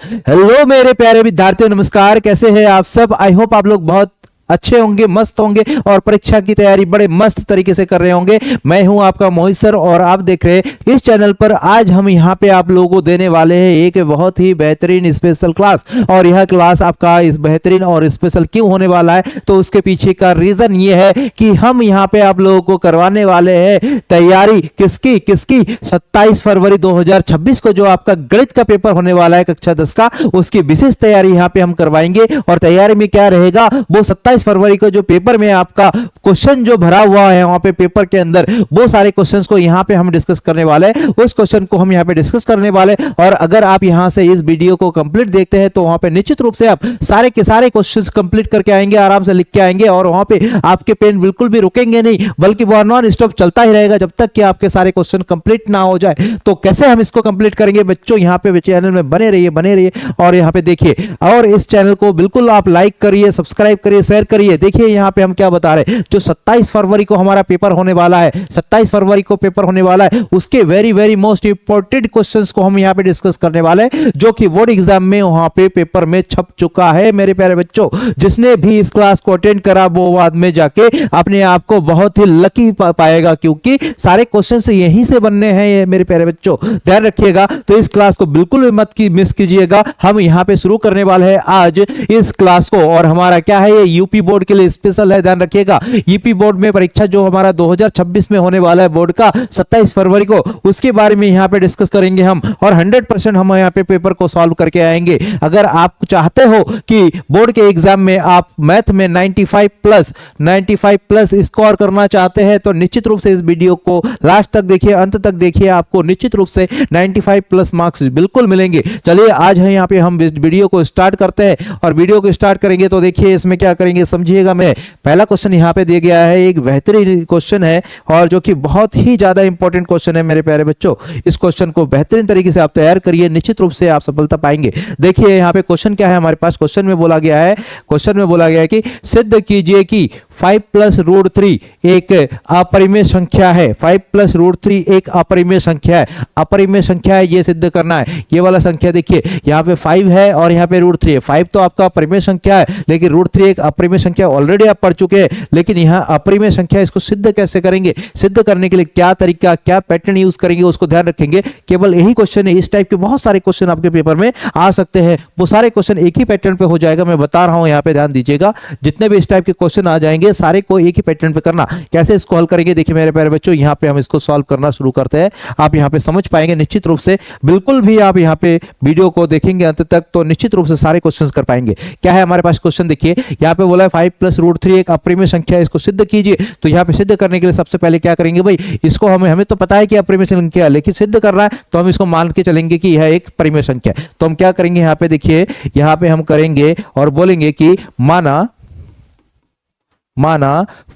Hello मेरे प्यारे विद्यार्थियों, नमस्कार। कैसे हैं आप सब? आई होप आप लोग बहुत अच्छे होंगे, मस्त होंगे और परीक्षा की तैयारी बड़े मस्त तरीके से कर रहे होंगे। मैं हूं आपका मोहित सर और आप देख रहे हैं इस चैनल पर। आज हम यहां पे आप लोगों को देने वाले हैं एक बहुत ही बेहतरीन स्पेशल क्लास। और यह क्लास आपका इस बेहतरीन और स्पेशल क्यों होने वाला है, तो उसके पीछे का रीजन ये है कि हम यहां पे आप लोगों को करवाने वाले हैं तैयारी किसकी किसकी 27 फरवरी 2026 को जो आपका गणित का पेपर होने वाला है कक्षा 10 का, उसकी विशेष तैयारी यहां पे हम करवाएंगे। और तैयारी में क्या रहेगा, वो 27 फरवरी को जो पेपर में आपका क्वेश्चन जो भरा हुआ है वहां पे पेपर के अंदर, वो सारे क्वेश्चंस को यहां पे हम डिस्कस करने वाले हैं। उस क्वेश्चन को हम यहां पे डिस्कस करने वाले। और अगर आप यहां से इस वीडियो को कंप्लीट देखते हैं तो वहां पे निश्चित रूप से आप सारे के सारे क्वेश्चंस कंप्लीट करके आएंगे, आराम से लिख के आएंगे। और वहां पे आपके पेन बिल्कुल भी रुकेंगे नहीं, बल्कि वो नॉन स्टॉप चलता ही रहेगा जब तक कि आपके सारे क्वेश्चन कंप्लीट ना हो जाए। तो कैसे हम इसको कंप्लीट करेंगे बच्चों, यहां पे चैनल में बने रहिए और यहां पे देखिए। और इस चैनल को बिल्कुल आप लाइक करिए, सब्सक्राइब करिए, शेयर करिए। देखिए यहां पे हम क्या बता रहे हैं, जो 27 फरवरी को हमारा पेपर होने वाला है, 27 फरवरी को पेपर होने वाला है, उसके very very most important questions को हम यहां पे डिस्कस करने वाले हैं, जो कि बोर्ड एग्जाम में वहां पे पेपर में छप चुका है। मेरे प्यारे बच्चों, जिसने भी इस क्लास को अटेंड करा वो बाद में जाके अपने आप को बहुत ही लकी पाएगा, क्योंकि सारे क्वेश्चन यहीं से बनने हैं। ये मेरे प्यारे बच्चों ध्यान रखिएगा, तो इस क्लास को बिल्कुल भी मत की मिस कीजिएगा। हम यहां पे शुरू करने वाले हैं आज इस क्लास को। और हमारा क्या है, ये यूपी बोर्ड के लिए स्पेशल है, ध्यान रखिएगा। यूपी बोर्ड में परीक्षा जो हमारा 2026 में होने वाला है बोर्ड का 27 फरवरी को, उसके बारे में यहां पे डिस्कस करेंगे हम। और 100% हम यहां पे पेपर को सॉल्व करके आएंगे। अगर आप चाहते हो कि बोर्ड के एग्जाम में आप मैथ में 95 प्लस स्कोर करना चाहते हैं, तो निश्चित रूप से इस वीडियो को लास्ट तक देखिए, अंत तक देखिए। आपको निश्चित रूप से 95 प्लस मार्क्स बिल्कुल मिलेंगे। चलिए आज है यहाँ पे हम वीडियो को स्टार्ट करते हैं। और वीडियो को स्टार्ट करेंगे तो देखिए इसमें क्या करेंगे, समझिएगा। मैं पहला क्वेश्चन यहाँ पे दिया गया है, एक बेहतरीन क्वेश्चन है और जो कि बहुत ही ज्यादा इंपॉर्टेंट क्वेश्चन है मेरे प्यारे बच्चों। इस क्वेश्चन को बेहतरीन तरीके से आप तैयार करिए, निश्चित रूप से आप सफलता पाएंगे। देखिए यहाँ पे क्वेश्चन क्या है हमारे पास। क्वेश्चन में बोला गया है कि सिद्ध कीजिए कि 5 प्लस रूट 3 एक अपरिमेय संख्या है। 5 प्लस रूट 3 एक अपरिमेय संख्या है। अपरिमेय संख्या है, ये सिद्ध करना है। ये वाला संख्या देखिए, यहाँ पे 5 है और यहाँ पे रूट 3 है। 5 तो आपका अपरिमेय संख्या है, लेकिन रूट 3 एक अपरिमेय संख्या ऑलरेडी आप पढ़ चुके हैं। लेकिन यहाँ अपरिमेय संख्या, इसको सिद्ध कैसे करेंगे, सिद्ध करने के लिए क्या तरीका, क्या पैटर्न यूज करेंगे, उसको ध्यान रखेंगे। केवल यही क्वेश्चन है, इस टाइप के बहुत सारे क्वेश्चन आपके पेपर में आ सकते हैं। वो सारे क्वेश्चन एक ही पैटर्न पे हो जाएगा, मैं बता रहा हूं, यहाँ पे ध्यान दीजिएगा। जितने भी इस टाइप के क्वेश्चन आ जाएंगे सारे को एक ही पैटर्न पे करना। कैसे इसको हल करेंगे, देखिए मेरे प्यारे बच्चों, यहाँ पे हम इसको सॉल्व करना शुरू करते हैं। आप यहाँ पे समझ पाएंगे निश्चित रूप से। बिल्कुल भी आप यहाँ पे वीडियो को देखेंगे अंत तक तो निश्चित रूप से सारे क्वेश्चन कर पाएंगे। क्या है हमारे पास क्वेश्चन, देखिए यहाँ पे बोला है 5 प्लस रूट 3 एक अपरिमेय संख्या है, इसको सिद्ध कीजिए। तो यहाँ पे सिद्ध करने के लिए सबसे पहले क्या करेंगे भाई, इसको हमें तो पता है कि अपरिमेय संख्या है, लेकिन सिद्ध करना है तो हम इसको मान के चलेंगे कि यह एक परिमेय संख्या है। तो हम क्या करेंगे, यहाँ पे देखिए, यहाँ पे हम करेंगे और बोलेंगे कि माना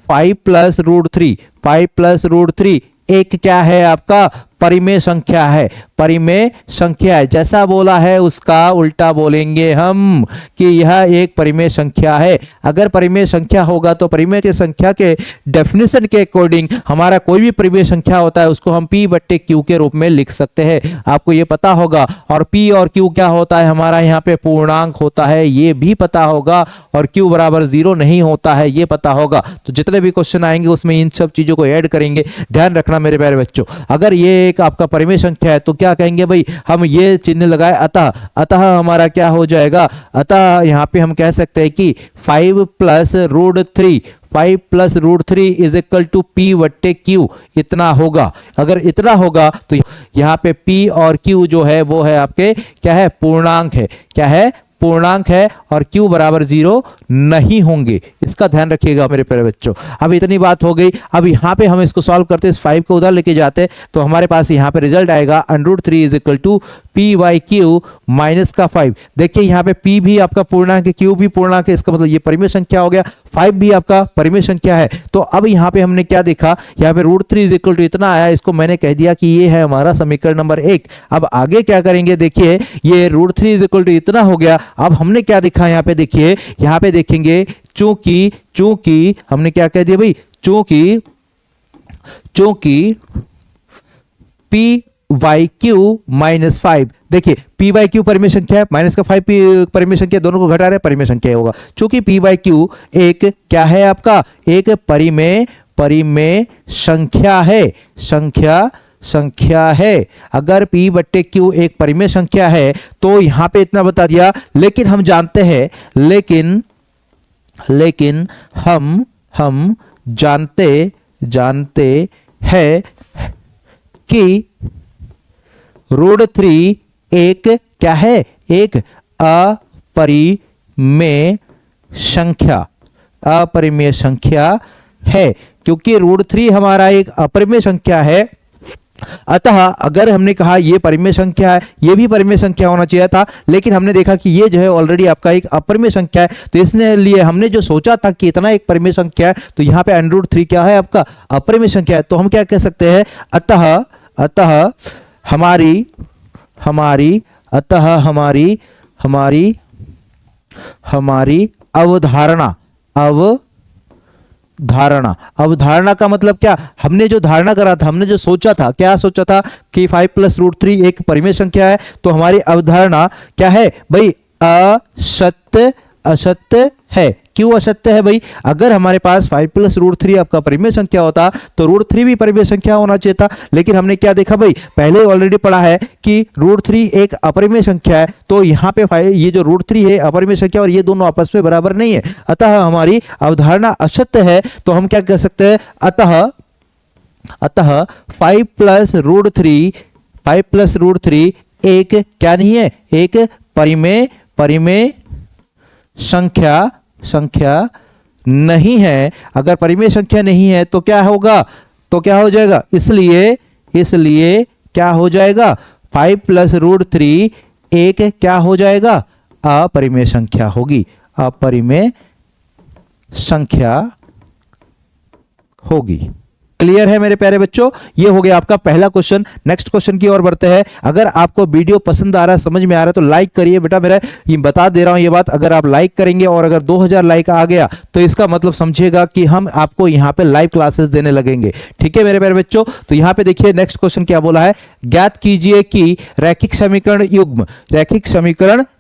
5 प्लस रूट 3 एक क्या है आपका परिमेय संख्या है। परिमेय संख्या है, जैसा बोला है उसका उल्टा बोलेंगे हम कि यह एक परिमेय संख्या है। अगर परिमेय संख्या होगा तो परिमेय की संख्या के डेफिनेशन के अकॉर्डिंग हमारा कोई भी परिमेय संख्या होता है उसको हम P बट्टे Q के रूप में लिख सकते हैं, आपको ये पता होगा। और P और Q क्या होता है, हमारा यहाँ पे पूर्णांक होता है, ये भी पता होगा। और Q बराबर 0 नहीं होता है, ये पता होगा। तो जितने भी क्वेश्चन आएंगे उसमें इन सब चीजों को ऐड करेंगे, ध्यान रखना मेरे प्यारे बच्चों। अगर ये एक आपका परिमेय संख्या है तो क्या कहेंगे भाई, हम ये चिन्ह लगाए अतः हमारा क्या हो जाएगा, अतः यहाँ पे हम कह सकते हैं कि 5 plus root 3 is equal to P बट्टे Q, इतना होगा। अगर इतना होगा तो यहाँ पे P और Q जो है वो है आपके क्या है, पूर्णांक है। क्या है, पूर्णांक है। और Q बराबर 0 नहीं होंगे, इसका ध्यान रखिएगा मेरे प्यारे बच्चों। अब इतनी बात हो गई। अब यहाँ पे हम इसको सॉल्व करते हैं, इस 5 को उधर लेके जाते तो हमारे पास यहाँ पे रिजल्ट आएगा √3 is equal to P by Q minus का 5। देखिए यहाँ पे P भी आपका पूर्णांक है, Q भी पूर्णांक है, इसका मतलब ये परिमेय संख्या हो गया। 5 भी आपका परिमेय संख्या है। तो अब यहाँ पे हमने क्या देखा, यहाँ पे √3 इज इक्वल टू इतना आया, इसको मैंने कह दिया कि ये है हमारा समीकरण नंबर 1। अब आगे क्या करेंगे, देखिए ये √3 इज इक्वल टू इतना हो गया। अब हमने क्या देखा, यहाँ पे देखिए, यहाँ पे देखेंगे चूंकि हमने क्या कह दिया भाई, चूंकि P वाई क्यू माइनस 5। देखिए पी बाई क्यू परिमेय संख्या है, माइनस का 5 परिमेय संख्या, दोनों को घटा रहे परिमेय संख्या होगा। चूंकि पी बाई क्यू एक क्या है आपका, एक परिमेय संख्या है, संख्या है। अगर p बट्टे q एक परिमेय संख्या है तो यहां पे इतना बता दिया, लेकिन हम जानते हैं, लेकिन हम जानते हैं कि √3 एक क्या है, एक अपरिमेय संख्या है। क्योंकि √3 हमारा एक अपरिमेय संख्या है, अतः अगर हमने कहा ये परिमेय संख्या है, ये भी परिमेय संख्या होना चाहिए था, लेकिन हमने देखा कि ये जो है ऑलरेडी आपका एक अपरिमेय संख्या है, तो इसने लिए हमने जो सोचा था कि इतना एक परिमेय संख्या है, तो यहाँ पे √3 क्या है आपका, अपरिमेय संख्या है। तो हम क्या कह सकते हैं, अतः हमारी अवधारणा का मतलब क्या, हमने जो धारणा करा था, हमने जो सोचा था, क्या सोचा था कि 5 + √3 एक परिमेय संख्या है। तो हमारी अवधारणा क्या है भाई, असत्य है। क्यों असत्य है भाई, अगर हमारे पास 5 + √3 आपका परिमेय संख्या होता तो √3 भी परिमेय संख्या होना चाहिए था। लेकिन हमने क्या देखा भाई, पहले ऑलरेडी पढ़ा है कि √3 एक अपरिमेय संख्या है, तो यहाँ पे ये जो √3 है अपरिमेय संख्या, और ये दोनों आपस में बराबर नहीं है, अतः हमारी अवधारणा असत्य है। तो हम क्या कह सकते हैं, अतः 5 + √3 एक क्या नहीं है, एक परिमेय संख्या नहीं है। अगर परिमेय संख्या नहीं है तो क्या होगा, तो क्या हो जाएगा, इसलिए क्या हो जाएगा, 5 + √3 एक क्या हो जाएगा, अपरिमेय संख्या होगी, अपरिमेय संख्या होगी। क्लियर है मेरे प्यारे बच्चों, ये हो गया आपका पहला क्वेश्चन। नेक्स्ट क्वेश्चन की ओर बढ़ते हैं। अगर आपको वीडियो पसंद आ रहा है, समझ में आ रहा है, तो लाइक करिए बेटा। मेरा ये बता दे रहा हूं ये बात, अगर आप लाइक करेंगे और अगर 2000 लाइक आ गया तो इसका मतलब समझिएगा कि हम आपको यहाँ पे लाइव क्लासेस देने लगेंगे। ठीक है मेरे प्यारे बच्चों, तो यहाँ पे देखिए नेक्स्ट क्वेश्चन क्या बोला है, ज्ञात कीजिए कि रैखिक समीकरण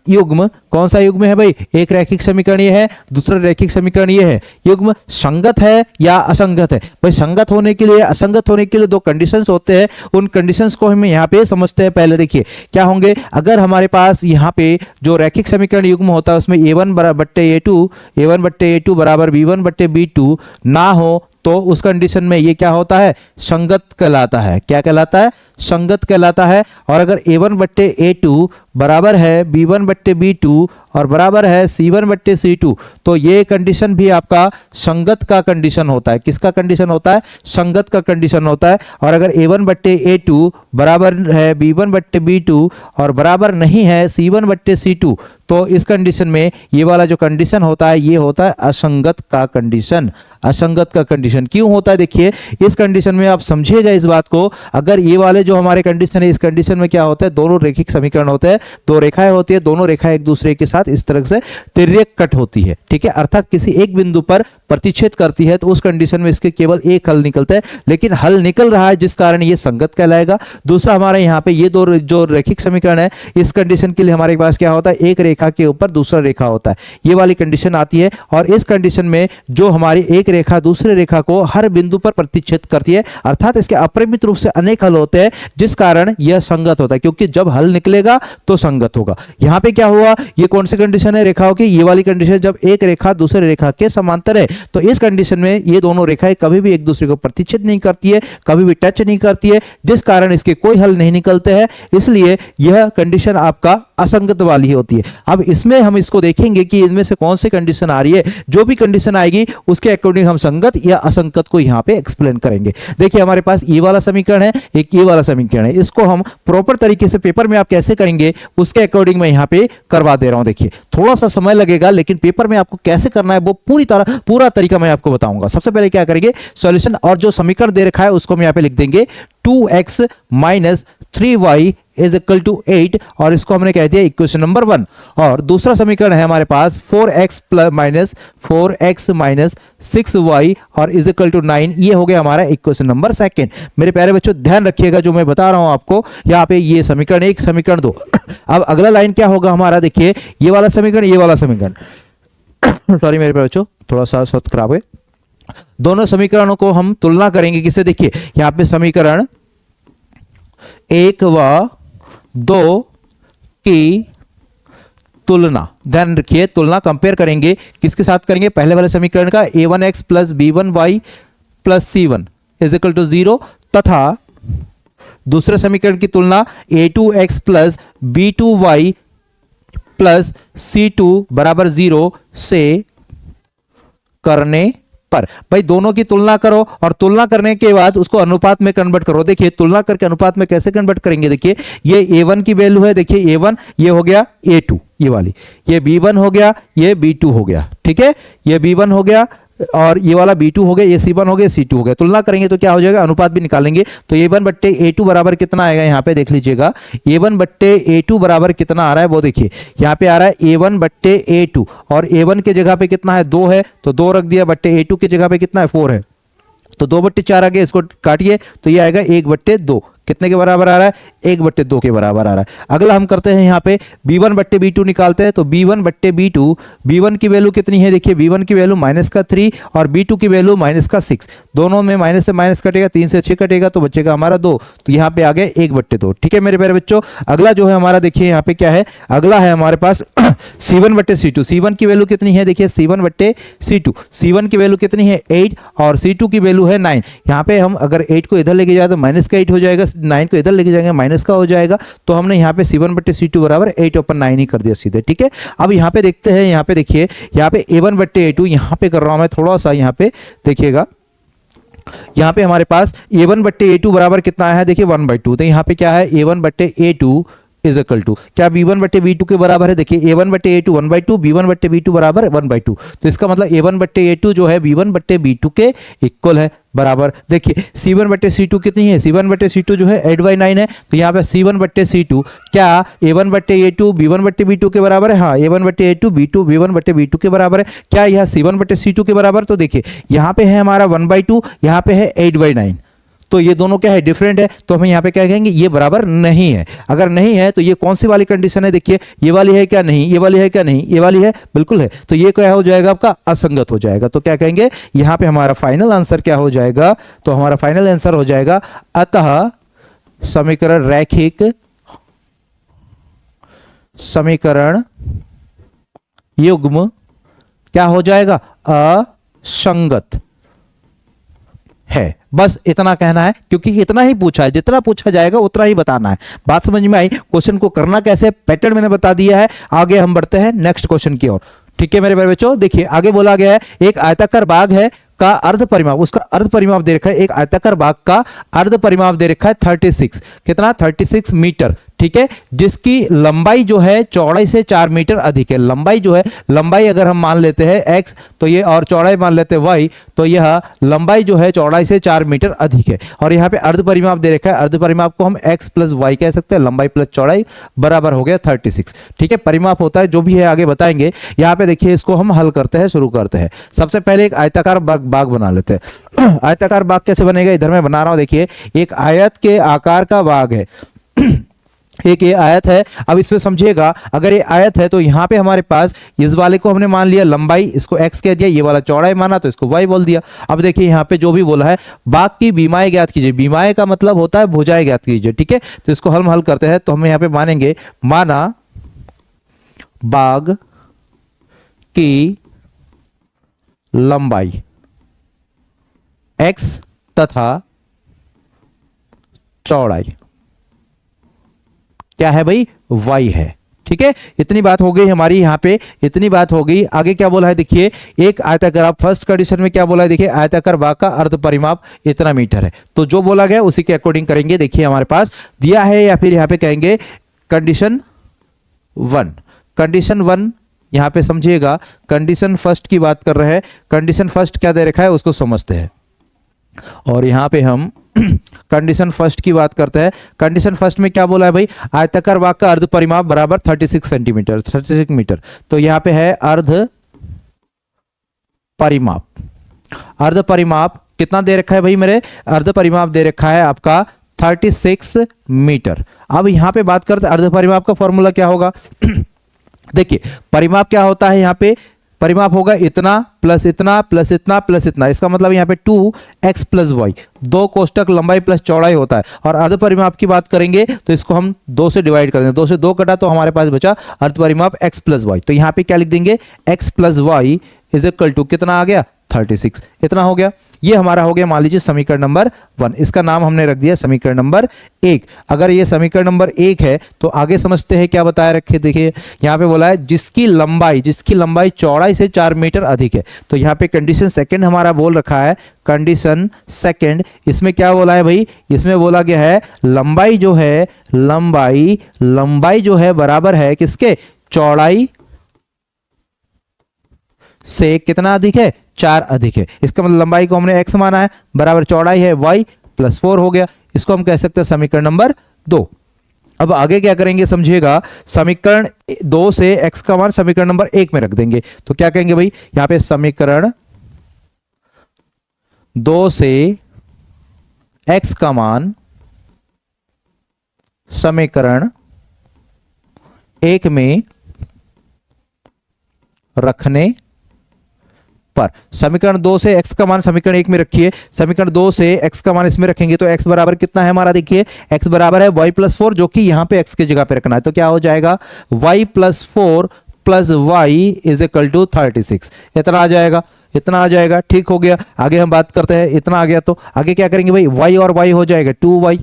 युग्म कौन सा युग्म है भाई, एक रैखिक समीकरण ये है, दूसरा रैखिक समीकरण ये है, युग्म संगत है या असंगत है। भाई संगत होने के लिए, असंगत होने के लिए दो कंडीशंस होते हैं, उन कंडीशंस को हम यहाँ पे समझते हैं। पहले देखिए क्या होंगे, अगर हमारे पास यहाँ पे जो रैखिक समीकरण युग्म होता है उसमें a1 बट्टे a2 बराबर b1/b2 ना हो तो उस कंडीशन में ये क्या होता है, संगत कहलाता है। क्या कहलाता है, संगत कहलाता है। और अगर a1/a2 बराबर है b1/b2 और बराबर है c1/c2 तो ये कंडीशन भी आपका संगत का कंडीशन होता है। किसका कंडीशन होता है, संगत का कंडीशन होता है। और अगर a1/a2 बराबर है b1/b2 और बराबर नहीं है c1/c2 तो इस कंडीशन में ये वाला जो कंडीशन होता है ये होता है असंगत का कंडीशन। असंगत का कंडीशन क्यों होता है, देखिए इस कंडीशन में आप समझिएगा इस बात को। अगर ये वाले जो हमारे कंडीशन है, इस कंडीशन में क्या होता है, दोनों रैखिक समीकरण होते हैं, दो रेखाएं होती है, दोनों रेखाएं एक दूसरे के साथ इस तरह से तिर्यक कट होती है। ठीक है, अर्थात किसी एक बिंदु पर प्रतिच्छेद करती है, तो उस कंडीशन में इसके केवल एक हल निकलता है, लेकिन हल निकल रहा है जिस कारण ये संगत कहलाएगा। दूसरा हमारे यहाँ पे ये दो जो रैखिक समीकरण है, इस कंडीशन के लिए हमारे पास क्या होता है, एक रेखा के ऊपर दूसरा रेखा होता है, ये वाली कंडीशन आती है। और इस कंडीशन में जो हमारी एक रेखा दूसरे रेखा को हर बिंदु पर प्रतिच्छेद करती है, अर्थात इसके अपरिमित रूप से अनेक हल होते हैं, जिस कारण यह संगत होता है, क्योंकि जब हल निकलेगा तो संगत होगा। यहां पे क्या हुआ, ये कौन सी कंडीशन है रेखाओं की, ये वाली कंडीशन। जब एक रेखा दूसरे रेखा के समांतर है तो इस कंडीशन में ये दोनों रेखाएं कभी भी एक दूसरे को प्रतिच्छेद नहीं करती है, कभी भी टच नहीं करती है, जिस कारण इसके कोई हल नहीं निकलते हैं, इसलिए यह कंडीशन आपका असंगत वाली होती है। अब इसमें हम इसको देखेंगे कि इनमें से कौन सी कंडीशन आ रही है, जो भी कंडीशन आएगी उसके अकॉर्डिंग हम संगत या असंगत को यहां पे एक्सप्लेन करेंगे। देखिए हमारे पास ये वाला समीकरण है, एक ये वाला समीकरण है, इसको हम प्रॉपर तरीके से पेपर में आप कैसे करेंगे उसके अकॉर्डिंग मैं यहां पे करवा दे रहा हूं। देखिए थोड़ा सा समय लगेगा, लेकिन पेपर में आपको कैसे करना है वो पूरा तरीका मैं आपको बताऊंगा। सबसे पहले क्या करेंगे, सॉल्यूशन और जो समीकरण दे रखा है उसको हम यहां पे लिख देंगे 2x - 3y is equal to 8 और इसको हमने कह दिया इक्वेशन नंबर 1। और दूसरा समीकरण है हमारे पास 4x माइनस 6y और इज इक्वल टू 9। ये हो गया हमारा इक्वेशन नंबर 2। मेरे प्यारे बच्चों ध्यान रखिएगा जो मैं बता रहा हूं आपको, यहाँ पे ये समीकरण 1 समीकरण 2। अब अगला लाइन क्या होगा हमारा, देखिए ये वाला समीकरण ये वाला समीकरण सॉरी मेरे प्यारे बच्चों थोड़ा सा स्वास्थ्य खराब है। दोनों समीकरणों को हम तुलना करेंगे किससे, देखिए यहां पे समीकरण 1 व 2 की तुलना, ध्यान रखिए तुलना कंपेयर करेंगे किसके साथ करेंगे, पहले वाले समीकरण का a1x plus b1y plus c1 is equal to 0 तथा दूसरे समीकरण की तुलना a2x plus b2y plus c2 बराबर 0 से करने पर। भाई दोनों की तुलना करो और तुलना करने के बाद उसको अनुपात में कन्वर्ट करो। देखिए तुलना करके अनुपात में कैसे कन्वर्ट करेंगे, देखिए ये a1 की वैल्यू है, देखिए a1 ये हो गया a2 ये वाली, ये b1 हो गया, ये b2 हो गया, ठीक है ये b1 हो गया और ये वाला b2 हो गया, ये c1 हो गया, c2 हो गया। तुलना करेंगे तो क्या हो जाएगा, अनुपात भी निकालेंगे तो a1 बट्टे a2 बराबर कितना आएगा, यहाँ पे देख लीजिएगा a1 बट्टे a2 बराबर कितना आ रहा है, वो देखिए यहाँ पे आ रहा है a1 बट्टे a2 और a1 के जगह पे कितना है 2 है तो 2 रख दिया, बट्टे a2 की जगह पे कितना है 4 है तो 2/4 आ गया, इसको काटिए तो ये आएगा 1/2 कितने के बराबर आ रहा है, 1/2 के बराबर आ रहा है। अगला हम करते हैं यहाँ पे b1 बट्टे b2 निकालते हैं तो b1 बट्टे b2, b1 की वैल्यू कितनी है, देखिए b1 की वैल्यू -3 और b2 की वैल्यू -6, दोनों में माइनस से माइनस कटेगा, 3 से 6 कटेगा तो बचेगा हमारा 2, तो यहाँ पे आ गया 1/2। ठीक है मेरे प्यारे बच्चों, अगला जो है हमारा देखिए यहाँ पे क्या है, अगला है हमारे पास c1 बट्टे c2, c1 की वैल्यू कितनी है, देखिए c1 बट्टे c2, c1 की वैल्यू कितनी है 8 और c2 की वैल्यू है 9। यहाँ पे हम अगर 8 को इधर लेके जाए तो माइनस का 8 हो जाएगा, 9 को इधर लेके जाएंगे माइनस का हो जाएगा, तो हमने यहाँ पे c1 बट्टे c2 बराबर 8/9 ही कर दिया सीधे। ठीक है अब यहाँ पे देखते हैं, यहाँ पे देखिए यहाँ पे a1 बट्टे a2, यहाँ पे कर रहा हूं मैं थोड़ा सा, यहाँ पे देखिएगा यहाँ पे हमारे पास a1 बट्टे a2 बराबर कितना है, देखिए 1/2, तो यहाँ पे क्या है a1 बट्टे a2 इज इक्वल टू क्या b1 बट्टे b2 के बराबर है, देखिए a1 बट्टे a2 1/2, b1 बट्टे b2 बराबर 1/2, तो इसका मतलब a1 बट्टे a2 जो है b1 बट्टे b2 के इक्वल है बराबर। देखिए c1 बट्टे c2 कितनी है, c1 बट्टे c2 जो है 8/9 है, तो यहाँ पे c1 बट्टे c2 क्या a1 बट्टे a2 b1 बट्टे b2 के बराबर है, हाँ a1 बट्टे a2 b2 b1 बट्टे b2 के बराबर है, क्या यह c1 बट्टे c2 के बराबर, तो देखिए यहाँ पे है हमारा 1/2, यहाँ पे है 8/9, तो ये दोनों क्या है डिफरेंट है, तो हम यहाँ पे क्या कहेंगे ये बराबर नहीं है। अगर नहीं है तो ये कौन सी वाली कंडीशन है, देखिए ये वाली है क्या, नहीं ये वाली है क्या, नहीं ये वाली है बिल्कुल है, तो ये क्या हो जाएगा आपका असंगत हो जाएगा। तो क्या कहेंगे यहाँ पे हमारा फाइनल आंसर क्या हो जाएगा, तो हमारा फाइनल आंसर हो जाएगा अतः समीकरण रैखिक समीकरण युग्म क्या हो जाएगा, असंगत है। बस इतना कहना है, क्योंकि इतना ही पूछा है, जितना पूछा जाएगा उतना ही बताना है। बात समझ में आई, क्वेश्चन को करना कैसे पैटर्न मैंने बता दिया है। आगे हम बढ़ते हैं नेक्स्ट क्वेश्चन की ओर। ठीक है मेरे प्यारे बच्चों, देखिए आगे बोला गया है एक आयताकार बाग है का अर्ध परिमाप, उसका अर्ध परिमाप दे रखा है, एक आयताकार बाग का अर्ध परिमाप दे रखा है 36, कितना 36 मीटर, ठीक है, जिसकी लंबाई जो है चौड़ाई से 4 मीटर अधिक है। लंबाई जो है, लंबाई अगर हम मान लेते हैं x तो ये, और चौड़ाई मान लेते हैं y, तो यह लंबाई जो है चौड़ाई से 4 मीटर अधिक है। और यहाँ पे अर्ध परिमाप दे रखा है, अर्ध परिमाप को हम x प्लस वाई कह सकते हैं, लंबाई प्लस चौड़ाई बराबर हो गया 36। ठीक है, परिमाप होता है जो भी है आगे बताएंगे। यहाँ पे देखिए इसको हम हल करते हैं, शुरू करते हैं। सबसे पहले एक आयताकार बाग बना लेते हैं। आयताकार बाग कैसे बनेगा, इधर मैं बना रहा हूं, देखिए एक आयत के आकार का बाग है। एक ये आयत है, अब इसमें समझिएगा, अगर ये आयत है तो यहाँ पे हमारे पास इस वाले को हमने मान लिया लंबाई, इसको x कह दिया, ये वाला चौड़ाई माना तो इसको y बोल दिया। अब देखिए यहाँ पे जो भी बोला है, बाग की बीमाएं ज्ञात कीजिए, बीमाएं का मतलब होता है भुजाएं ज्ञात कीजिए। ठीक है, तो इसको हम हल करते हैं, तो हम यहाँ पे मानेंगे, माना बाग की लंबाई x तथा चौड़ाई क्या है भाई, y है। ठीक है, इतनी बात हो गई हमारी, यहां पे इतनी बात हो गई। आगे क्या बोला है, देखिए एक आयताकार, आप फर्स्ट कंडीशन में क्या बोला है, देखिए आयताकार बाग का अर्ध परिमाप इतना मीटर है, तो जो बोला गया उसी के अकॉर्डिंग करेंगे। देखिए हमारे पास दिया है, या फिर यहां पे कहेंगे कंडीशन 1, कंडीशन 1 यहां पे समझिएगा, कंडीशन फर्स्ट की बात कर रहे हैं। कंडीशन फर्स्ट क्या दे रखा है उसको समझते हैं, और यहां पे हम कंडीशन फर्स्ट की बात करते हैं। कंडीशन फर्स्ट में क्या बोला है भाई, आयताकार वाक का अर्ध परिमाप बराबर 36 सेंटीमीटर, 36 मीटर। तो यहां पे है अर्ध परिमाप। अर्ध परिमाप कितना दे रखा है भाई मेरे, अर्ध परिमाप दे रखा है आपका 36 मीटर। अब यहां पे बात करते हैं अर्ध परिमाप का फॉर्मूला क्या होगा। देखिए परिमाप क्या होता है, यहां पे परिमाप होगा इतना प्लस इतना प्लस इतना प्लस इतना, इसका मतलब यहाँ पे 2x प्लस वाई, 2 कोष्टक लंबाई प्लस चौड़ाई होता है। और अर्ध परिमाप की बात करेंगे तो इसको हम 2 से डिवाइड कर देंगे, 2 से 2 कटा तो हमारे पास बचा अर्ध परिमाप x प्लस वाई। तो यहाँ पे क्या लिख देंगे, x plus Y is equal to कितना आ गया 36, इतना हो गया। ये हमारा हो गया मान लीजिए समीकरण नंबर 1, इसका नाम हमने रख दिया समीकरण नंबर 1। अगर ये समीकरण नंबर 1 है तो आगे समझते हैं क्या बताया रखे। देखिए यहाँ पे बोला है जिसकी लंबाई चौड़ाई से 4 मीटर अधिक है। तो यहाँ पे कंडीशन सेकंड हमारा बोल रखा है, कंडीशन सेकंड। इसमें क्या बोला है भाई, इसमें बोला गया है लंबाई जो है बराबर है किसके, चौड़ाई से कितना अधिक है, 4 अधिक है। इसका मतलब लंबाई को हमने x माना है, बराबर चौड़ाई है y प्लस 4 हो गया। इसको हम कह सकते हैं समीकरण नंबर 2। अब आगे क्या करेंगे समझिएगा, समीकरण 2 से x का मान समीकरण नंबर 1 में रख देंगे। तो क्या कहेंगे भाई, यहां पे समीकरण 2 से x का मान समीकरण 1 में रखने पर, समीकरण 2 से x का मान समीकरण 1 में रखिए, समीकरण 2 से x का मान इसमें रखेंगे तो x बराबर कितना है हमारा, देखिए x बराबर है y प्लस 4, जो कि यहां पे x की जगह पे रखना है। तो क्या हो जाएगा y plus 4 plus y is equal to 36, इतना आ जाएगा। ठीक हो गया। आगे हम बात करते हैं, इतना आ गया तो आगे क्या करेंगे भाई, y और y हो जाएगा 2y,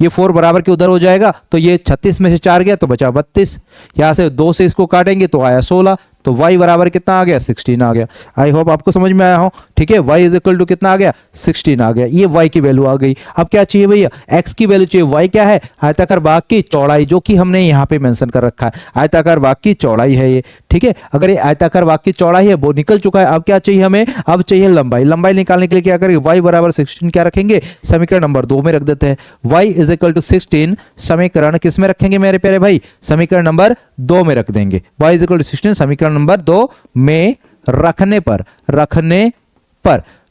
ये 4 बराबर के उधर हो जाएगा। तो ये 36 में से 4 गया तो बचा 32, यहां से 2 से इसको काटेंगे तो आया 16, तो y बराबर कितना आ गया 16 आ गया। आई होप आपको समझ में आया हो। ठीक है, y इज इक्वल टू कितना आ गया 16 आ गया। ये y की वैल्यू आ गई। अब क्या चाहिए भैया, x की वैल्यू चाहिए। y क्या है, आयताकार भाग की चौड़ाई, जो कि हमने यहाँ पे मेंशन कर रखा है, आयताकार भाग की चौड़ाई है ये। ठीक है, अगर ये आयताकार भाग की चौड़ाई है वो निकल चुका है। अब क्या चाहिए हमें, अब चाहिए लंबाई निकालने के लिए क्या करेंगे, y बराबर 16 क्या रखेंगे, समीकरण नंबर 2 में रख देते हैं। y इज इक्वल टू 16 समीकरण किस में रखेंगे मेरे प्यारे भाई, समीकरण नंबर 2 में रख देंगे। y इज इक्वल टू 16 समीकरण नंबर 2 में रखने पर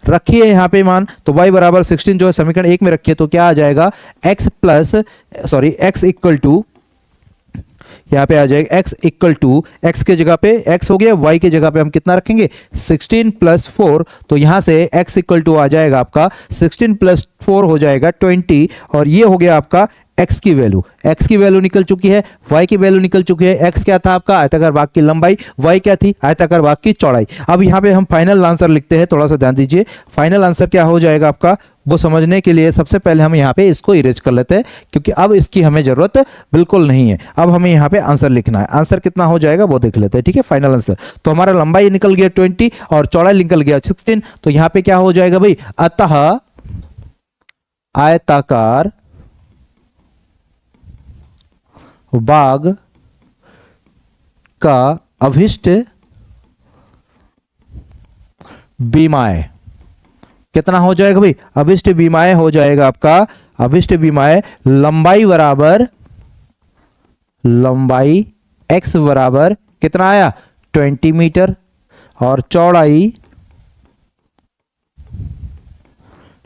रखिए यहां पे मान। तो y बराबर 16 जो है समीकरण 1 में रखिए तो क्या आ जाएगा, x इक्वल टू, यहां पे आ जाएगा x इक्वल टू, x के जगह पे x हो गया, y के जगह पे हम कितना रखेंगे 16 प्लस 4। तो यहां से x इक्वल टू आ जाएगा आपका 16 प्लस 4 हो जाएगा 20, और ये हो गया आपका x की वैल्यू निकल चुकी है, y की वैल्यू निकल चुकी है। x क्या था आपका, आयताकार भाग की लंबाई, y क्या थी, आयताकार भाग की चौड़ाई। अब यहाँ पे हम फाइनल आंसर लिखते हैं, थोड़ा सा ध्यान दीजिए। फाइनल आंसर क्या हो जाएगा आपका, वो समझने के लिए सबसे पहले हम यहाँ पे इसको इरेज कर लेते हैं, क्योंकि अब इसकी हमें जरूरत बिल्कुल नहीं है। अब हमें यहाँ पे आंसर लिखना है, आंसर कितना हो जाएगा वो देख लेते हैं। ठीक है, फाइनल आंसर तो हमारा लंबाई निकल गया 20 और चौड़ाई निकल गया 16। तो यहाँ पे क्या हो जाएगा भाई, अतः आयताकार भाग का अभिष्ट विमाय कितना हो जाएगा भाई, अभिष्ट विमाय हो जाएगा आपका, अभिष्ट विमाय लंबाई x बराबर कितना आया 20 मीटर और चौड़ाई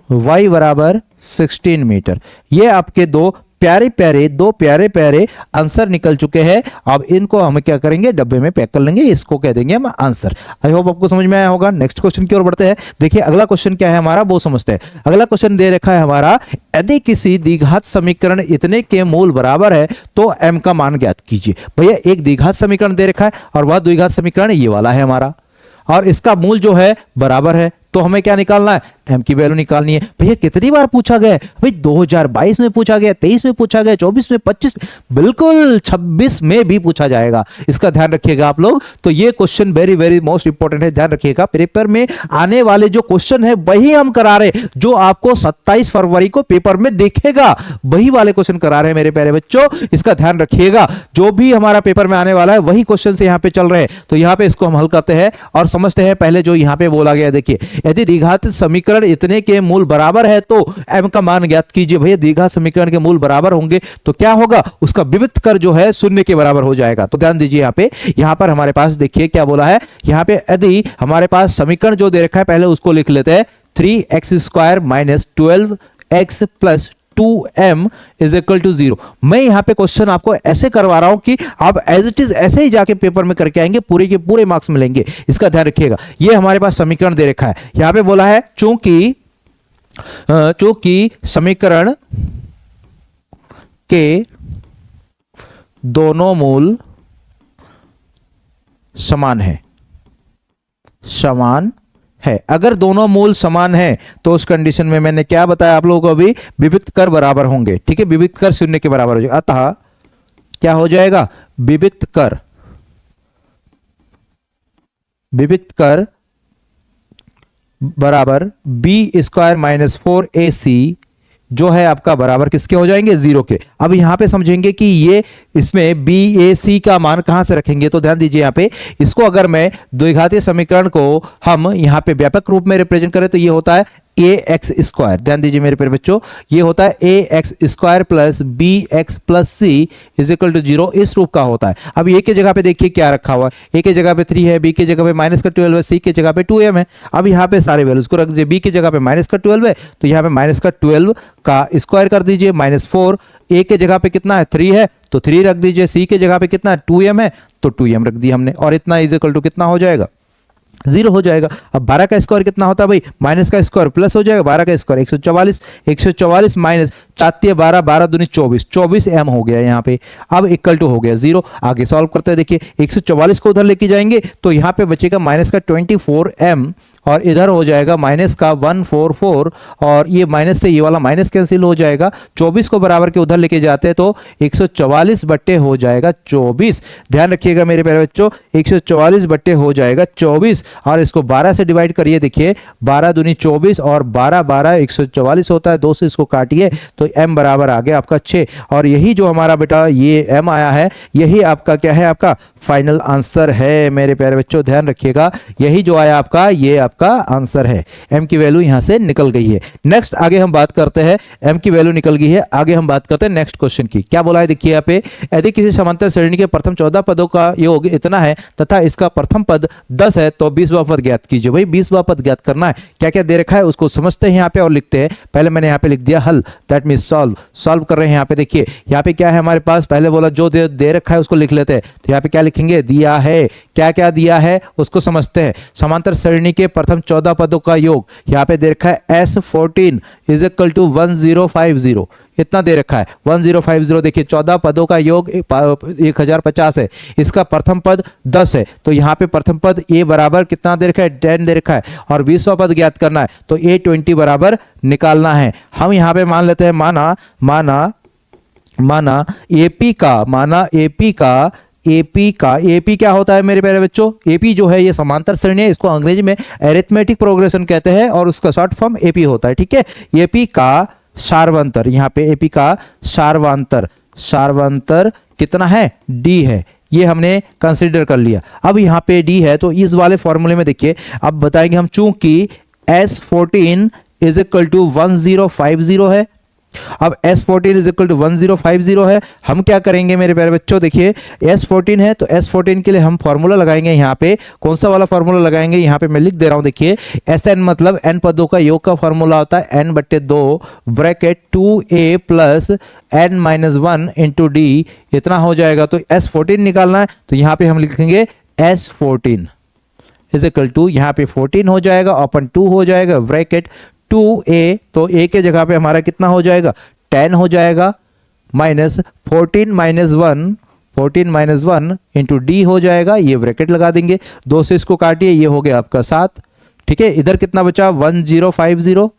y बराबर 16 मीटर। ये आपके दो प्यारे प्यारे आंसर निकल चुके हैं। अब इनको हम क्या करेंगे, डब्बे में पैक कर लेंगे, इसको कह देंगे हम आंसर। आई होप आपको समझ में आया होगा। नेक्स्ट क्वेश्चन की ओर बढ़ते हैं। देखिए अगला क्वेश्चन क्या है हमारा, वो समझते हैं। अगला क्वेश्चन दे रखा है हमारा, यदि किसी द्विघात समीकरण इतने के मूल बराबर है तो m का मान ज्ञात कीजिए। भैया एक द्विघात समीकरण दे रखा है और वह द्विघात समीकरण ये वाला है हमारा, और इसका मूल जो है बराबर है, तो हमें क्या निकालना है, m की वैल्यू निकालनी है। भैया कितनी बार पूछा गया भाई, 2022 में पूछा गया, 23 में पूछा गया, 24 में, 25 में, बिल्कुल 26 में भी पूछा जाएगा। इसका ध्यान रखिएगा आप लोग। तो ये क्वेश्चन वेरी मोस्ट इंपॉर्टेंट है, ध्यान रखिएगा। पेपर में आने वाले जो क्वेश्चन है वही हम करा रहे, जो आपको 27 फरवरी को पेपर में दिखेगा वही वाले क्वेश्चन करा रहे हैं मेरे प्यारे बच्चों। इसका ध्यान रखिएगा, जो भी हमारा पेपर में आने वाला है वही क्वेश्चन से यहाँ पे चल रहे हैं। तो यहाँ पे इसको हम हल करते हैं और समझते हैं। पहले जो यहाँ पे बोला गया, देखिए यदि द्विघात समीकरण इतने के मूल बराबर है तो m का मान ज्ञात कीजिए। भैया द्विघात समीकरण के मूल बराबर होंगे तो क्या होगा, उसका विविक्त कर जो है शून्य के बराबर हो जाएगा। तो ध्यान दीजिए यहां पर हमारे पास देखिए क्या बोला है, यहां पे यदि हमारे पास समीकरण जो दे रखा है पहले उसको लिख लेते हैं, 3x² minus 12x plus 2m is equal to 0। मैं यहां पे क्वेश्चन आपको ऐसे करवा रहा हूं कि आप एज इट इज ऐसे ही जाके पेपर में करके आएंगे, पूरे के पूरे मार्क्स मिलेंगे, इसका ध्यान रखिएगा। ये हमारे पास समीकरण दे रखा है, यहां पे बोला है चूंकि समीकरण के दोनों मूल समान है अगर दोनों मूल समान है तो उस कंडीशन में मैंने क्या बताया आप लोगों को अभी, विविक्त कर बराबर होंगे। ठीक है, विविक्त कर शून्य के बराबर हो जाएगा, अतः क्या हो जाएगा, विविक्त कर बराबर b² माइनस 4ac जो है आपका बराबर किसके हो जाएंगे, 0 के। अब यहां पे समझेंगे कि ये इसमें BAC का मान कहां से रखेंगे, तो ध्यान दीजिए यहां पे इसको अगर मैं द्विघातीय समीकरण को हम यहां पे व्यापक रूप में रिप्रेजेंट करें तो ये होता है ax²। ध्यान दीजिए मेरे प्यारे बच्चों, ये होता है ax² plus bx plus c is equal to 0, इस रूप का होता है। अब a के जगह पे देखिए क्या रखा हुआ है, a के जगह पे 3 है, b के जगह पे माइनस का 12 है, c के जगह पे 2m है। अब यहाँ पे सारे वैल्यूज को रख दीजिए, b की जगह पे माइनस का 12 है तो यहाँ पे माइनस का 12 का स्क्वायर कर दीजिए, -4, a के जगह पे कितना है 3 है तो 3 रख दीजिए, c के जगह पे कितना है 2m है तो 2m रख दिया हमने, और इतना इज इक्वल टू कितना हो जाएगा, 0 हो जाएगा। अब 12 का स्क्वायर कितना होता है भाई, माइनस का स्क्वायर प्लस हो जाएगा, 12 का स्क्वायर 144 माइनस 4 12, 12 दूनी 24 m हो गया यहाँ पे। अब इक्वल टू हो गया 0। आगे सॉल्व करते हैं, देखिए 144 को उधर लेके जाएंगे तो यहाँ पे बचेगा माइनस का 24m और इधर हो जाएगा माइनस का 144, और ये माइनस से ये वाला माइनस कैंसिल हो जाएगा। 24 को बराबर के उधर लेके जाते हैं तो 144 बट्टे हो जाएगा 24। ध्यान रखिएगा मेरे प्यारे बच्चों, 144 बट्टे हो जाएगा 24, और इसको 12 से डिवाइड करिए, देखिए 12 दूनी 24 और 12 12 144 होता है, 2 से इसको काटिए तो m बराबर आ गया आपका 6। और यही जो हमारा बेटा ये m आया है, यही आपका क्या है, आपका फाइनल आंसर है मेरे प्यारे बच्चों। ध्यान रखिएगा, यही जो आया आपका ये आपका आंसर है। m की वैल्यू यहां से निकल गई है। नेक्स्ट आगे हम बात करते हैं, m की वैल्यू निकल गई है, आगे हम बात करते हैं नेक्स्ट क्वेश्चन की। क्या बोला है देखिए यहाँ पे, यदि किसी समांतर श्रेणी के प्रथम 14 पदों का योग इतना है तथा इसका प्रथम पद 10 है तो 20वां पद ज्ञात कीजिए। भाई 20वां पद ज्ञात करना है, क्या क्या दे रखा है उसको समझते हैं यहाँ पे और लिखते हैं। पहले मैंने यहाँ पे लिख दिया हल, दैट मीन सॉल्व कर रहे हैं। यहाँ पे देखिए यहाँ पे क्या है हमारे पास, पहले बोला जो दे रखा है उसको लिख लेते हैं। तो यहाँ पे क्या लिखेंगे, दिया है, क्या क्या दिया है उसको समझते हैं। समांतर श्रेणी के प्रथम 14 पदों का योग यहाँ पे दे रखा है S14 इज इक्वल टू 1050, इतना दे रखा है 1050। देखिए 14 पदों का योग 1050 है, इसका प्रथम पद 10 है तो यहाँ पे प्रथम पद a बराबर कितना दे रखा है, 10 दे रखा है, और 20वां पद ज्ञात करना है तो a20 बराबर निकालना है। हम यहाँ पे मान लेते हैं, माना एपी क्या होता है मेरे प्यारे बच्चों, एपी जो है ये समांतर श्रेणी है, इसको अंग्रेजी में अरिथमेटिक प्रोग्रेशन कहते हैं और उसका शॉर्ट फॉर्म एपी होता है। ठीक है, एपी का सार्वंतर, यहाँ पे एपी का सार्वंतर कितना है, डी है, ये हमने कंसीडर कर लिया। अब यहाँ पे डी है तो इस वाले फॉर्मूले में देखिए अब बताएंगे हम, चूंकि S14 इज इक्वल टू 1050 है, अब S14 इज इक्वल टू 1050 है, हम क्या करेंगे मेरे प्यारे बच्चों, देखिए S14 है तो S14 के लिए हम फॉर्मूला लगाएंगे। यहाँ पे कौन सा वाला फॉर्मूला लगाएंगे, यहाँ पे मैं लिख दे रहा हूं, देखिए SN मतलब n पदों का योग का फॉर्मूला होता है n/2 bracket 2a plus n-1 into D, इतना हो जाएगा। तो S14 निकालना है तो यहाँ पे हम लिखेंगे S14 इज इक्वल टू, यहाँ पे 14 हो जाएगा ओपन 2 हो जाएगा ब्रैकेट 2a, तो a के जगह पे हमारा कितना हो जाएगा 10 हो जाएगा, माइनस 14 माइनस 1 इंटू डी हो जाएगा, ये ब्रैकेट लगा देंगे, 2 से इसको काटिए, ये हो गया आपका 7। ठीक है, इधर कितना बचा 1050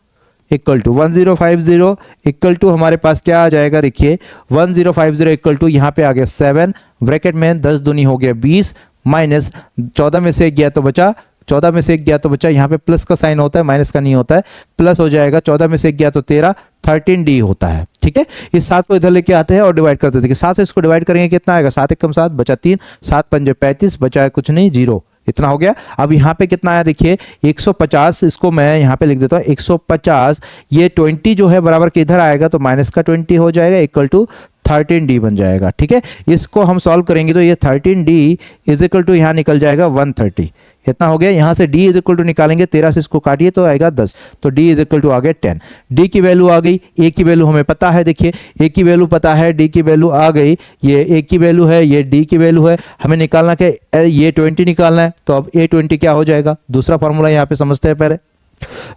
इक्वल टू 1050 इक्वल टू हमारे पास क्या आ जाएगा, देखिए 1050 इक्वल टू यहाँ पे आ गया 7 ब्रैकेट में 10 दूनी हो गया 20 माइनस 14 में से 1 गया तो बचा, 14 में से 1 गया तो बच्चा यहाँ पे प्लस का साइन होता है, माइनस का नहीं होता है, प्लस हो जाएगा। 14 में से 1 गया तो 13, 13D होता है। ठीक है, इस 7 को इधर लेके आते हैं और डिवाइड करते हैं। देखिए 7 से इसको डिवाइड करेंगे कितना आएगा, 7 1 कम 7 बचा 3, 7 5 35 बचा है कुछ नहीं 0, इतना हो गया। अब यहाँ पे कितना आया देखिए 150, इसको मैं यहाँ पे लिख देता हूँ 150, ये 20 जो है बराबर के इधर आएगा तो माइनस का 20 हो जाएगा, इक्वल टू 13D बन जाएगा। ठीक है, इसको हम सॉल्व करेंगे तो ये 13D इज इक्वल टू यहाँ निकल जाएगा 130, इतना हो गया। यहाँ से D इज इक्वल टू निकालेंगे, 13 से इसको काटिए तो आएगा 10, तो D इज इक्वल टू आ गया 10। D की वैल्यू आ गई, A की वैल्यू हमें पता है, देखिए A की वैल्यू पता है, D की वैल्यू आ गई, ये A की वैल्यू है, ये D की वैल्यू है, हमें निकालना क्या, ये 20 निकालना है। तो अब A20 क्या हो जाएगा, दूसरा फॉर्मूला यहाँ पे समझते हैं पहले।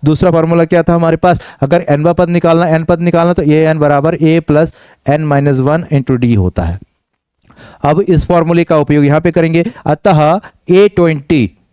दूसरा फॉर्मूला क्या था हमारे पास, अगर n पद निकालना तो an बराबर a plus n minus 1 into D होता है। अब इस फॉर्मूले का उपयोग यहाँ पे करेंगे, अतः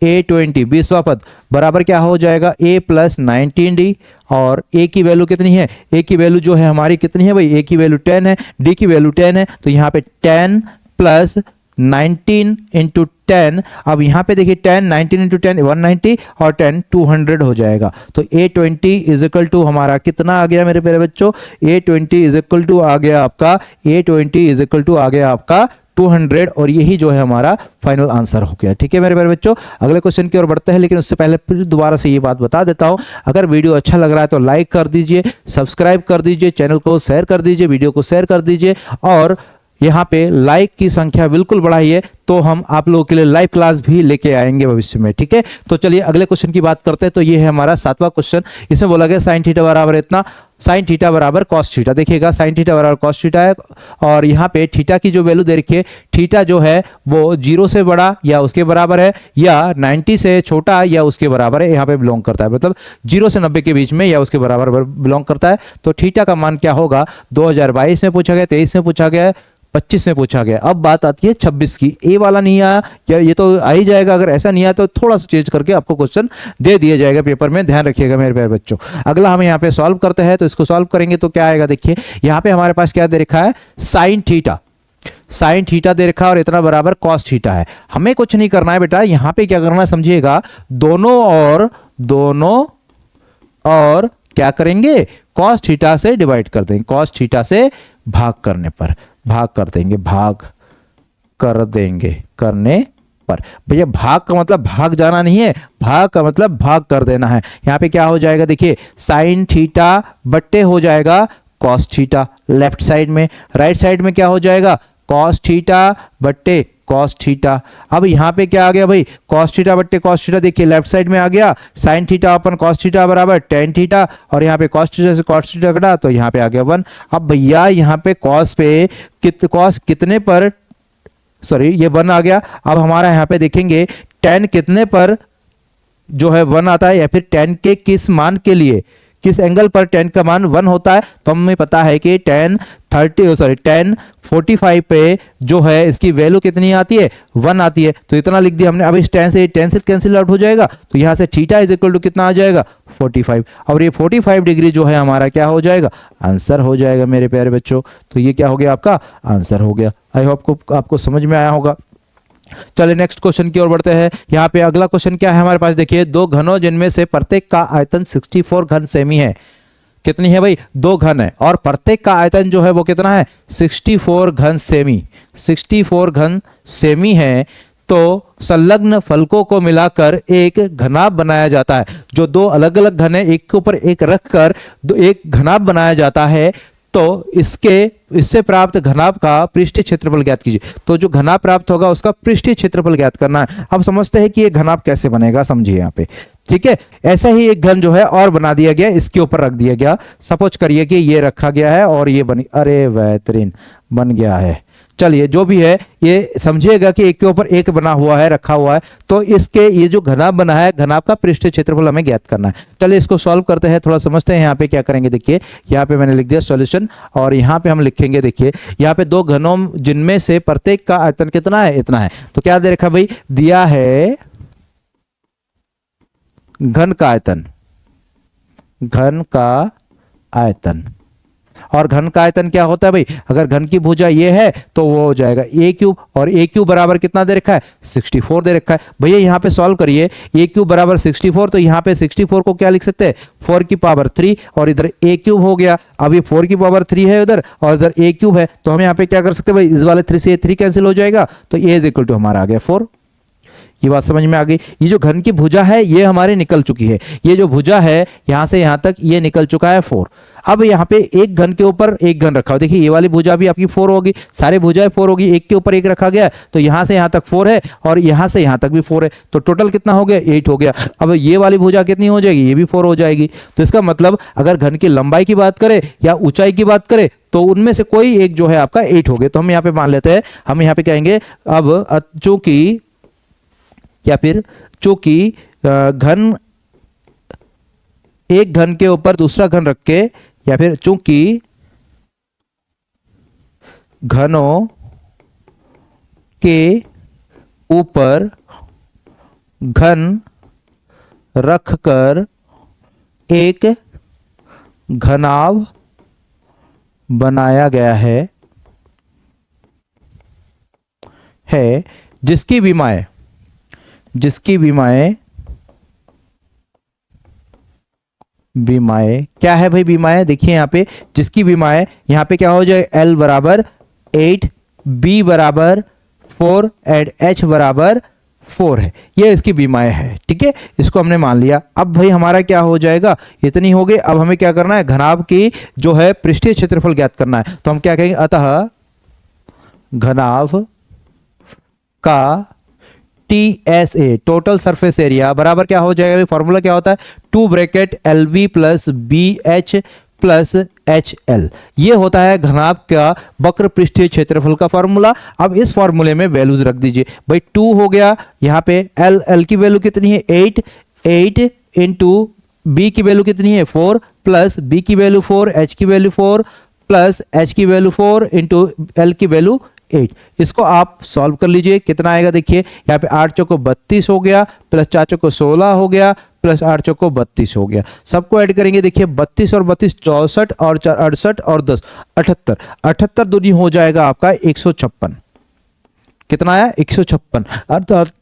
a20 बीसवा पद बराबर क्या हो जाएगा a प्लस 19d, और a की वैल्यू कितनी है, a की वैल्यू जो है हमारी कितनी है भाई, a की वैल्यू 10 है, d की वैल्यू 10 है, तो यहाँ पे 10 प्लस 19 इंटू 10, अब यहाँ पे देखिए 10 19 इंटू 10 190 और 10 200 हो जाएगा। तो A20 इज इक्वल टू हमारा कितना आ गया मेरे प्यारे बच्चों, A20 इज इक्वल टू आ गया आपका, A20 इज इक्वल टू आ गया आपका 200, और यही जो है हमारा फाइनल आंसर हो गया। ठीक है मेरे प्यारे बच्चों, अगले क्वेश्चन की ओर बढ़ते हैं, लेकिन उससे पहले फिर दोबारा से ये बात बता देता हूं, अगर वीडियो अच्छा लग रहा है तो लाइक कर दीजिए, सब्सक्राइब कर दीजिए, चैनल को शेयर कर दीजिए, वीडियो को शेयर कर दीजिए, और यहाँ पे लाइक की संख्या बिल्कुल बढ़ाइए, तो हम आप लोगों के लिए लाइव क्लास भी लेके आएंगे भविष्य में। ठीक है, तो चलिए अगले क्वेश्चन की बात करते हैं। तो ये है हमारा 7वां क्वेश्चन, इसमें बोला गया साइन थीटा बराबर इतना, साइन थीटा बराबर कॉस थीटा। देखिएगा साइन थीटा बराबर कॉस थीटा है, और यहाँ पे थीटा की जो वैल्यू दे रखी है, थीटा जो है वो 0 से बड़ा या उसके बराबर है, या 90 से छोटा या उसके बराबर है, यहाँ पे बिलोंग करता है, मतलब 0 से 90 के बीच में या उसके बराबर बिलोंग करता है। तो थीटा का मान क्या होगा, 2022 में पूछा गया, 23 में पूछा गया, 25 में पूछा गया। अब बात आती है 26 की, ए वाला नहीं आया क्या, ये तो आ ही जाएगा, अगर ऐसा नहीं आया तो थोड़ा सा चेंज करके आपको क्वेश्चन दे दिया जाएगा पेपर में, ध्यान रखिएगा मेरे प्यारे बच्चों। अगला हम यहाँ पे सॉल्व करते हैं, तो इसको सॉल्व करेंगे तो क्या आएगा, देखिए यहाँ पे हमारे पास क्या दे रखा है, साइन थीटा दे रखा है, और इतना बराबर कॉस थीटा है। हमें कुछ नहीं करना है बेटा, यहाँ पे क्या करना है समझिएगा, दोनों और क्या करेंगे, कॉस थीटा से डिवाइड कर देंगे, कॉस थीटा से भाग करने पर, भाग कर देंगे करने पर। भैया भाग का मतलब भाग जाना नहीं है, भाग का मतलब भाग कर देना है। यहाँ पे क्या हो जाएगा, देखिए साइन थीटा बट्टे हो जाएगा कॉस थीटा लेफ्ट साइड में, राइट साइड में क्या हो जाएगा, कॉस थीटा बट्टे कॉस थीटा। अब यहाँ पे क्या आ गया भाई, कॉस थीटा बट्टे कॉस थीटा, देखिए लेफ्ट साइड में आ गया, साइन थीटा अपन कॉस थीटा बराबर टेन थीटा, और यहाँ पे कॉस थीटा से कॉस थीटा कटा तो यहाँ पे आ गया 1। अब भैया यहाँ पे कॉस पे कॉस कितने पर, सॉरी ये 1 आ गया। अब हमारा यहाँ पे देखेंगे टेन कितने पर जो है 1 आता है, या फिर टेन के किस मान के लिए, किस एंगल पर टेन का मान 1 होता है, तो हमें पता है कि टेन 45 पे जो है इसकी वैल्यू कितनी आती है, 1 आती है, तो इतना लिख दिया हमने। अब इस टेन से कैंसिल आउट हो जाएगा, तो यहाँ से थीटा इज इक्वल टू कितना आ जाएगा, 45, और ये 45 डिग्री जो है हमारा क्या हो जाएगा, आंसर हो जाएगा मेरे प्यारे बच्चों। तो ये क्या हो गया, आपका आंसर हो गया। आई होप आपको समझ में आया होगा। चलिए नेक्स्ट क्वेश्चन की ओर बढ़ते हैं। यहाँ पे अगला क्वेश्चन क्या है हमारे पास, देखिए दो घनों जिनमें से प्रत्येक का आयतन 64 घन सेमी है। कितनी है भाई, 2 घन है, और प्रत्येक का आयतन जो है वो कितना है, 64 घन सेमी, 64 घन सेमी है। तो संलग्न फलकों को मिलाकर एक घनाभ बनाया जाता है। जो 2 अलग अलग घन है, एक के ऊपर एक रखकर एक घनाभ बनाया जाता है, तो इससे प्राप्त घनाभ का पृष्ठीय क्षेत्रफल ज्ञात कीजिए। तो जो घनाभ प्राप्त होगा उसका पृष्ठीय क्षेत्रफल ज्ञात करना है। अब समझते हैं कि ये घनाभ कैसे बनेगा, समझिए यहाँ पे। ठीक है, ऐसा ही एक घन जो है और बना दिया गया, इसके ऊपर रख दिया गया। सपोज करिए कि ये रखा गया है और ये बनी, अरे बेहतरीन बन गया है। चलिए जो भी है ये समझिएगा कि एक के ऊपर एक बना हुआ है, रखा हुआ है, तो इसके ये जो घनाभ बना है, घनाभ का पृष्ठीय क्षेत्रफल हमें ज्ञात करना है। चलिए इसको सॉल्व करते हैं, थोड़ा समझते हैं। यहाँ पे क्या करेंगे, देखिए यहाँ पे मैंने लिख दिया सॉल्यूशन, और यहाँ पे हम लिखेंगे, देखिए यहाँ पे 2 घनों जिनमें से प्रत्येक का आयतन कितना है, इतना है। तो क्या दे रखा भाई, दिया है घन का आयतन, घन का आयतन, और घन का आयतन क्या होता है भाई, अगर घन की भुजा ये है तो वो हो जाएगा a क्यूब, और a क्यूब बराबर कितना दे रखा है, 64 दे रखा है। भैया यहाँ पे सॉल्व करिए, a क्यूब बराबर 64, तो यहाँ पे 64 को क्या लिख सकते हैं, 4 की पावर 3, और इधर a क्यूब हो गया। अब ये 4 की पावर 3 है उधर, और इधर a क्यूब है, तो हम यहाँ पे क्या कर सकते हैं भाई, इस वाले 3 से 3 कैंसिल हो जाएगा, तो a इज इक्वल टू हमारा आ गया 4। ये बात समझ में आ गई। ये जो घन की भुजा है ये हमारी निकल चुकी है, ये जो भुजा है यहां से यहां तक ये निकल चुका है 4। अब यहाँ पे एक घन के ऊपर एक घन रखा हो, देखिए ये वाली भुजा भी आपकी 4 होगी, सारे भुजाएं 4 होगी, एक के ऊपर एक रखा गया है, तो यहां से यहां तक 4 है और यहां से यहां तक भी 4 है, तो टोटल कितना हो गया 8 हो गया। अब ये वाली भुजा कितनी हो जाएगी, ये भी 4 हो जाएगी। तो इसका मतलब अगर घन की लंबाई की बात करें या ऊंचाई की बात करें तो उनमें से कोई एक जो है आपका 8 हो गया। तो हम यहाँ पे मान लेते हैं, हम यहाँ पे कहेंगे अब चूंकि या फिर चूंकि घन एक घन के ऊपर दूसरा घन रख के, या फिर चूंकि घनों के ऊपर घन रखकर एक घनाभ बनाया गया है जिसकी विमाएं क्या है भाई, विमाएं देखिए यहाँ पे, जिसकी विमाएं यहाँ पे क्या हो जाए, L बराबर 8, B बराबर 4 एंड H बराबर 4 है, ये इसकी विमाएं है। ठीक है, इसको हमने मान लिया। अब भाई हमारा क्या हो जाएगा, इतनी हो गई। अब हमें क्या करना है, घनाभ की जो है पृष्ठीय क्षेत्रफल ज्ञात करना है। तो हम क्या कहेंगे, अतः घनाभ का TSA टोटल सरफेस एरिया बराबर क्या हो जाएगा, फॉर्मूला क्या होता है, 2 bracket LV plus BH plus HL, ये होता है घनाभ का वक्र पृष्ठीय क्षेत्रफल का फॉर्मूला। अब इस फॉर्मूले में वैल्यूज रख दीजिए भाई, 2 हो गया, यहाँ पे L की वैल्यू कितनी है 8 इंटू B की वैल्यू कितनी है 4 प्लस B की वैल्यू 4, H की वैल्यू 4 प्लस H की वैल्यू 4 इंटू L की वैल्यू 8। इसको आप सॉल्व कर लीजिए, कितना आएगा देखिए, यहाँ पे 8 चौको 32 हो गया, प्लस 4 चौको 16 हो गया, प्लस 8 चौको 32 हो गया। सबको ऐड करेंगे, देखिए 32 और 32 64 और 4 68 और 10 78, 78 दूनी हो जाएगा आपका 156। कितना आया 156। अर्थात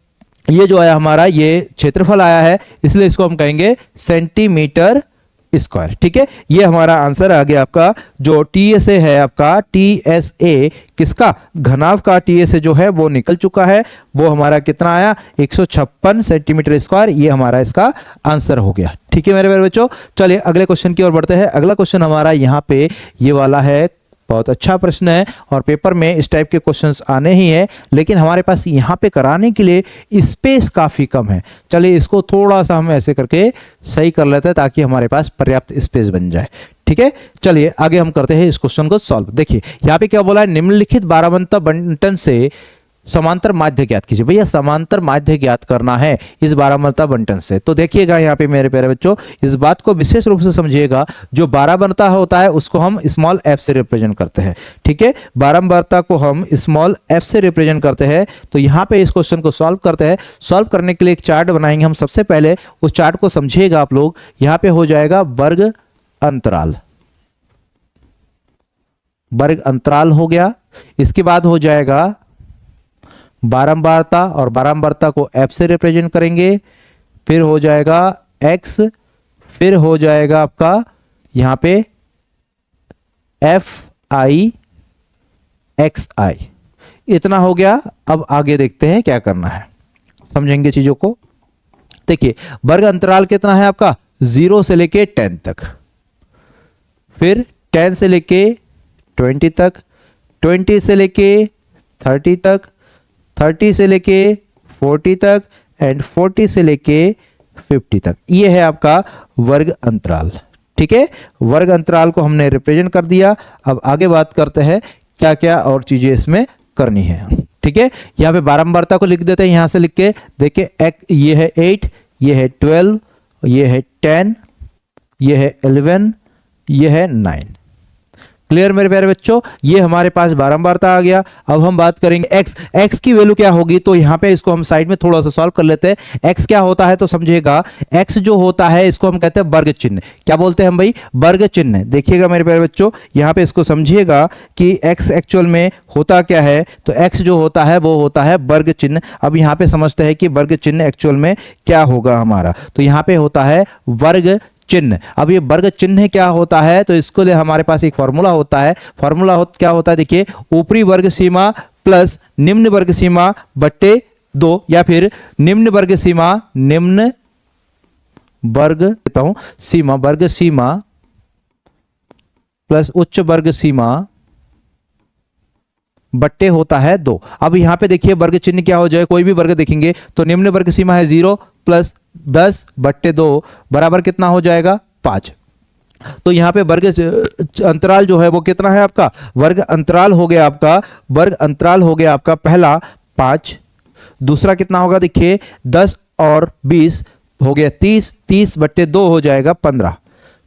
ये जो आया हमारा ये क्षेत्रफल आया है, इसलिए इसको हम कहेंगे सेंटीमीटर स्क्वायर। ठीक है, ये हमारा आंसर आ गया आपका। जो TSA है आपका, TSA किसका, घनाभ का TSA जो है वो निकल चुका है, वो हमारा कितना आया 156 सेंटीमीटर स्क्वायर, ये हमारा इसका आंसर हो गया। ठीक है मेरे प्यारे बच्चों, चलिए अगले क्वेश्चन की ओर बढ़ते हैं। अगला क्वेश्चन हमारा यहाँ पे ये वाला है, बहुत अच्छा प्रश्न है और पेपर में इस टाइप के क्वेश्चंस आने ही हैं, लेकिन हमारे पास यहाँ पे कराने के लिए स्पेस काफ़ी कम है। चलिए इसको थोड़ा सा हम ऐसे करके सही कर लेते हैं ताकि हमारे पास पर्याप्त स्पेस बन जाए। ठीक है, चलिए आगे हम करते हैं इस क्वेश्चन को सॉल्व। देखिए यहाँ पे क्या बोला है, निम्नलिखित बारहबंता बंटन से समांतर माध्य ज्ञात कीजिए। भैया समांतर माध्य ज्ञात करना है इस बारहबंता बंटन से, तो देखिएगा यहाँ पे मेरे प्यारे बच्चों, इस बात को विशेष रूप से समझिएगा। जो बारहबंता होता है उसको हम स्मॉल f से रिप्रेजेंट करते हैं। ठीक है, बारहबंता को हम स्मॉल f से रिप्रेजेंट करते हैं। तो यहाँ पे इस क्वेश्चन को सॉल्व करते हैं। सॉल्व करने के लिए एक चार्ट बनाएंगे हम। सबसे पहले उस चार्ट को समझिएगा आप लोग। यहाँ पे हो जाएगा वर्ग अंतराल, वर्ग अंतराल हो गया। इसके बाद हो जाएगा बारंबारता, और बारंबारता को f से रिप्रेजेंट करेंगे। फिर हो जाएगा x, फिर हो जाएगा आपका यहां पे fi xi, इतना हो गया। अब आगे देखते हैं क्या करना है, समझेंगे चीजों को। देखिए वर्ग अंतराल कितना है आपका, 0 से लेके 10 तक, फिर 10 से लेके 20 तक, 20 से लेके 30 तक, 30 से लेके 40 तक एंड 40 से लेके 50 तक। ये है आपका वर्ग अंतराल। ठीक है, वर्ग अंतराल को हमने रिप्रेजेंट कर दिया। अब आगे बात करते हैं क्या क्या और चीजें इसमें करनी है। ठीक है, यहाँ पे बारंबारता को लिख देते हैं, यहां से लिख के देखिए, ये है 8, ये है 12, ये है 10, ये है 11, ये है 9। क्लियर मेरे प्यारे बच्चों, ये हमारे पास बारंबारता आ गया। अब हम बात करेंगे x की वैल्यू क्या होगी। तो यहाँ पे इसको हम साइड में थोड़ा सा सॉल्व कर लेते हैं। x क्या होता है तो समझिएगा, x जो होता है इसको हम कहते हैं वर्ग चिन्ह। क्या बोलते हैं हम भाई, वर्ग चिन्ह। देखिएगा मेरे प्यारे बच्चों, यहाँ पे इसको समझिएगा कि x एक्चुअल में होता क्या है। तो x जो होता है वो होता है वर्ग चिन्ह। अब यहाँ पे समझते हैं कि वर्ग चिन्ह एक्चुअल में क्या होगा हमारा। तो यहाँ पे होता है वर्ग चिन्ह। अब ये वर्ग चिन्ह क्या होता है, तो इसको लिए हमारे पास एक फॉर्मूला होता है। फॉर्मूला क्या होता है, देखिए, ऊपरी वर्ग सीमा प्लस निम्न वर्ग सीमा बट्टे 2, या फिर निम्न वर्ग सीमा, निम्न वर्ग देता हूं सीमा, वर्ग सीमा प्लस उच्च वर्ग सीमा बट्टे होता है 2। अब यहां पे देखिए वर्ग चिन्ह क्या हो जाए, कोई भी वर्ग देखेंगे तो निम्न वर्ग सीमा है 0 प्लस 10 बट्टे 2 बराबर कितना हो जाएगा 5। तो यहां पे वर्ग अंतराल जो है वो कितना है आपका, वर्ग अंतराल हो गया आपका, वर्ग अंतराल हो गया आपका पहला 5, दूसरा कितना होगा देखिए 10 और 20 हो गया 30, 30 बट्टे 2 हो जाएगा 15,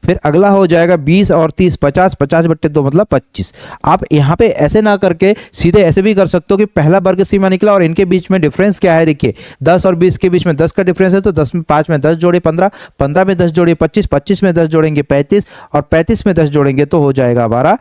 फिर अगला हो जाएगा 20 और 30 50, 50 बट्टे 2 मतलब 25। आप यहाँ पे ऐसे ना करके सीधे ऐसे भी कर सकते हो कि पहला वर्ग सीमा निकला और इनके बीच में डिफरेंस क्या है, देखिए 10 और 20 के बीच में 10 का डिफरेंस है, तो 10 में 5 में 10 जोड़े 15, 15 में 10 जोड़े 25, 25 में 10 जोड़ेंगे 35 और 35 में 10 जोड़ेंगे तो हो जाएगा हमारा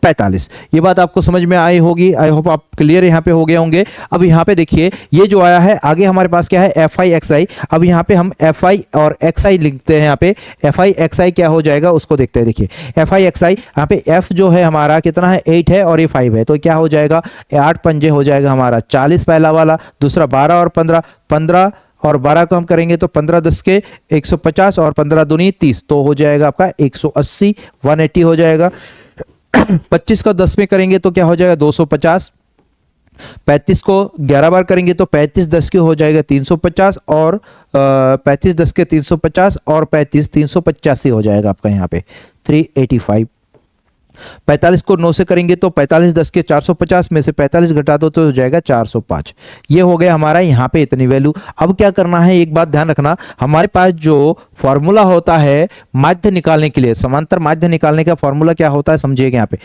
45। ये बात आपको समझ में आई होगी, आई होप आप क्लियर यहाँ पे हो गए होंगे। अब यहाँ पे देखिए ये जो आया है आगे हमारे पास क्या है एफ आई एक्स आई। अब यहाँ पे हम एफ आई और एक्स आई लिखते हैं, यहाँ पे एफ आई एक्स आई क्या हो जाएगा उसको देखते हैं। देखिए एफ आई एक्स आई यहाँ पे एफ जो है हमारा कितना है 8 है और ये 5 है, तो क्या हो जाएगा 8 पंजे हो जाएगा हमारा 40 पहला वाला, दूसरा 12 और 15, 15 और 12 को हम करेंगे तो 15 10 के 150 और 15 दूनी 30, तो हो जाएगा आपका 180 180 हो जाएगा। 25 को 10 में करेंगे तो क्या हो जाएगा 250, 35 को 11 बार करेंगे तो 35 10 के हो जाएगा 350 और 35 10 के 350 और 35 385 हो जाएगा आपका यहाँ पे 385। 45 को 9 से करेंगे तो 45 10 के 450 में से 45 घटा दो तो हो जाएगा 405। ये हो गया हमारा यहाँ पे इतनी वैल्यू। अब क्या करना है, एक बात ध्यान रखना, हमारे पास जो फॉर्मूला होता है माध्य निकालने के लिए, समांतर माध्य निकालने का फॉर्मूला क्या होता है समझिएगा। यहाँ पे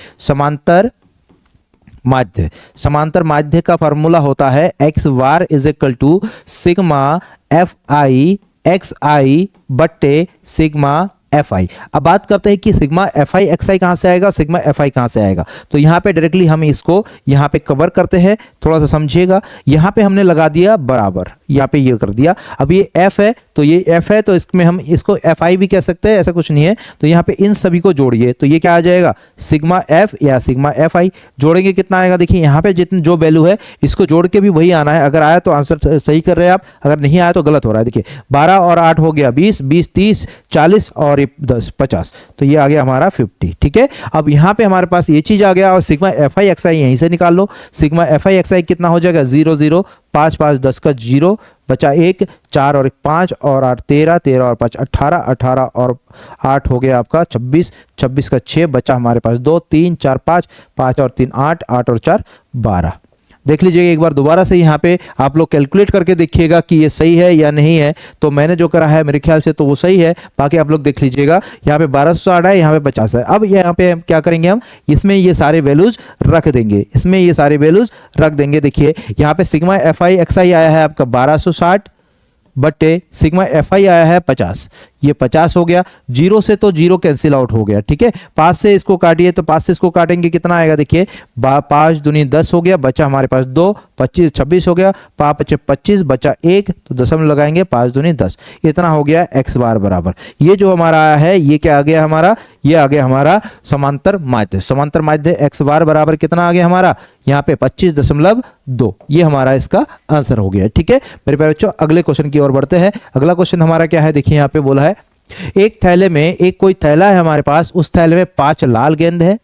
समांतर माध्य का फॉर्मूला होता है X bar is equal to sigma F I X I बट्टे सिग्मा एफ आई। अब बात करते हैं कि sigma F I X I कहां से आएगा, सिग्मा एफ आई कहां से आएगा। तो यहां पे डायरेक्टली हम इसको यहां पे कवर करते हैं, थोड़ा सा समझिएगा। यहां पे हमने लगा दिया बराबर, यहां पे ये कर दिया। अब ये एफ है तो ये एफ है, तो इसमें हम इसको एफ आई भी कह सकते हैं, ऐसा कुछ नहीं है। तो यहां पे इन सभी को जोड़िए तो ये क्या आ जाएगा सिग्मा एफ या सिग्मा एफ आई। जोड़ेंगे कितना आएगा, देखिए यहां पे जितनी जो वैल्यू है इसको जोड़ के भी वही आना है। अगर आया तो आंसर सही कर रहे हैं आप, अगर नहीं आया तो गलत हो रहा है। देखिए 12 और 8 हो गया 20, 20 30 40 और 10 50, तो ये आ गया हमारा 50। ठीक है, अब यहाँ पे हमारे पास ये चीज आ गया और सिग्मा एफ आई एक्स आई यहीं से निकाल लो। सिग्मा एफ आई एक्स आई कितना हो जाएगा 0 0 5 5 10 का 0 बचा 1, 4 और 1 5 और 8 13, 13 और 5 18, 18 और 8 हो गया आपका 26, 26 का 6 बचा हमारे पास 2 3 4 5, 5 और 3 8, 8 और 4 12। देख लीजिएगा एक बार दोबारा से यहाँ पे आप लोग कैलकुलेट करके देखिएगा कि ये सही है या नहीं है। तो मैंने जो करा है मेरे ख्याल से तो वो सही है, बाकी आप लोग देख लीजिएगा। यहाँ पे 1260 है, यहाँ पे 50 है। अब यहाँ पे क्या करेंगे हम, इसमें ये सारे वैल्यूज रख देंगे, इसमें ये सारे वैल्यूज रख देंगे। देखिए यहाँ पे सिग्मा एफ आई एक्स आई आया है आपका 1260 बट्टे सिग्मा एफ आई आया है 50, ये 50 हो गया। 0 से तो 0 कैंसिल आउट हो गया। ठीक है, 5 से इसको काटिए तो 5 से इसको काटेंगे कितना आएगा, देखिए 5 दूनी 10 हो गया, बचा हमारे पास 2 25 26 हो गया, 5 5 25 बचा 1, तो दशमलव लगाएंगे 5 दूनी 10, इतना हो गया एक्स बार बराबर। ये जो हमारा आया है ये क्या आ गया हमारा, ये आ गया हमारा समांतर माध्य। समांतर माध्य एक्स बार बराबर कितना आ गया हमारा यहाँ पे 25.2, ये हमारा इसका आंसर हो गया। ठीक है मेरे प्यारे बच्चों, अगले क्वेश्चन की ओर बढ़ते हैं। अगला क्वेश्चन हमारा क्या है, देखिए यहाँ पे बोला है एक थैले में, एक कोई थैला है हमारे पास, उस थैले में 5 लाल गेंद है,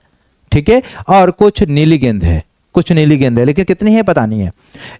ठीक है, और कुछ नीली गेंद है, कुछ नीली गेंद है, लेकिन कितनी है पता नहीं है।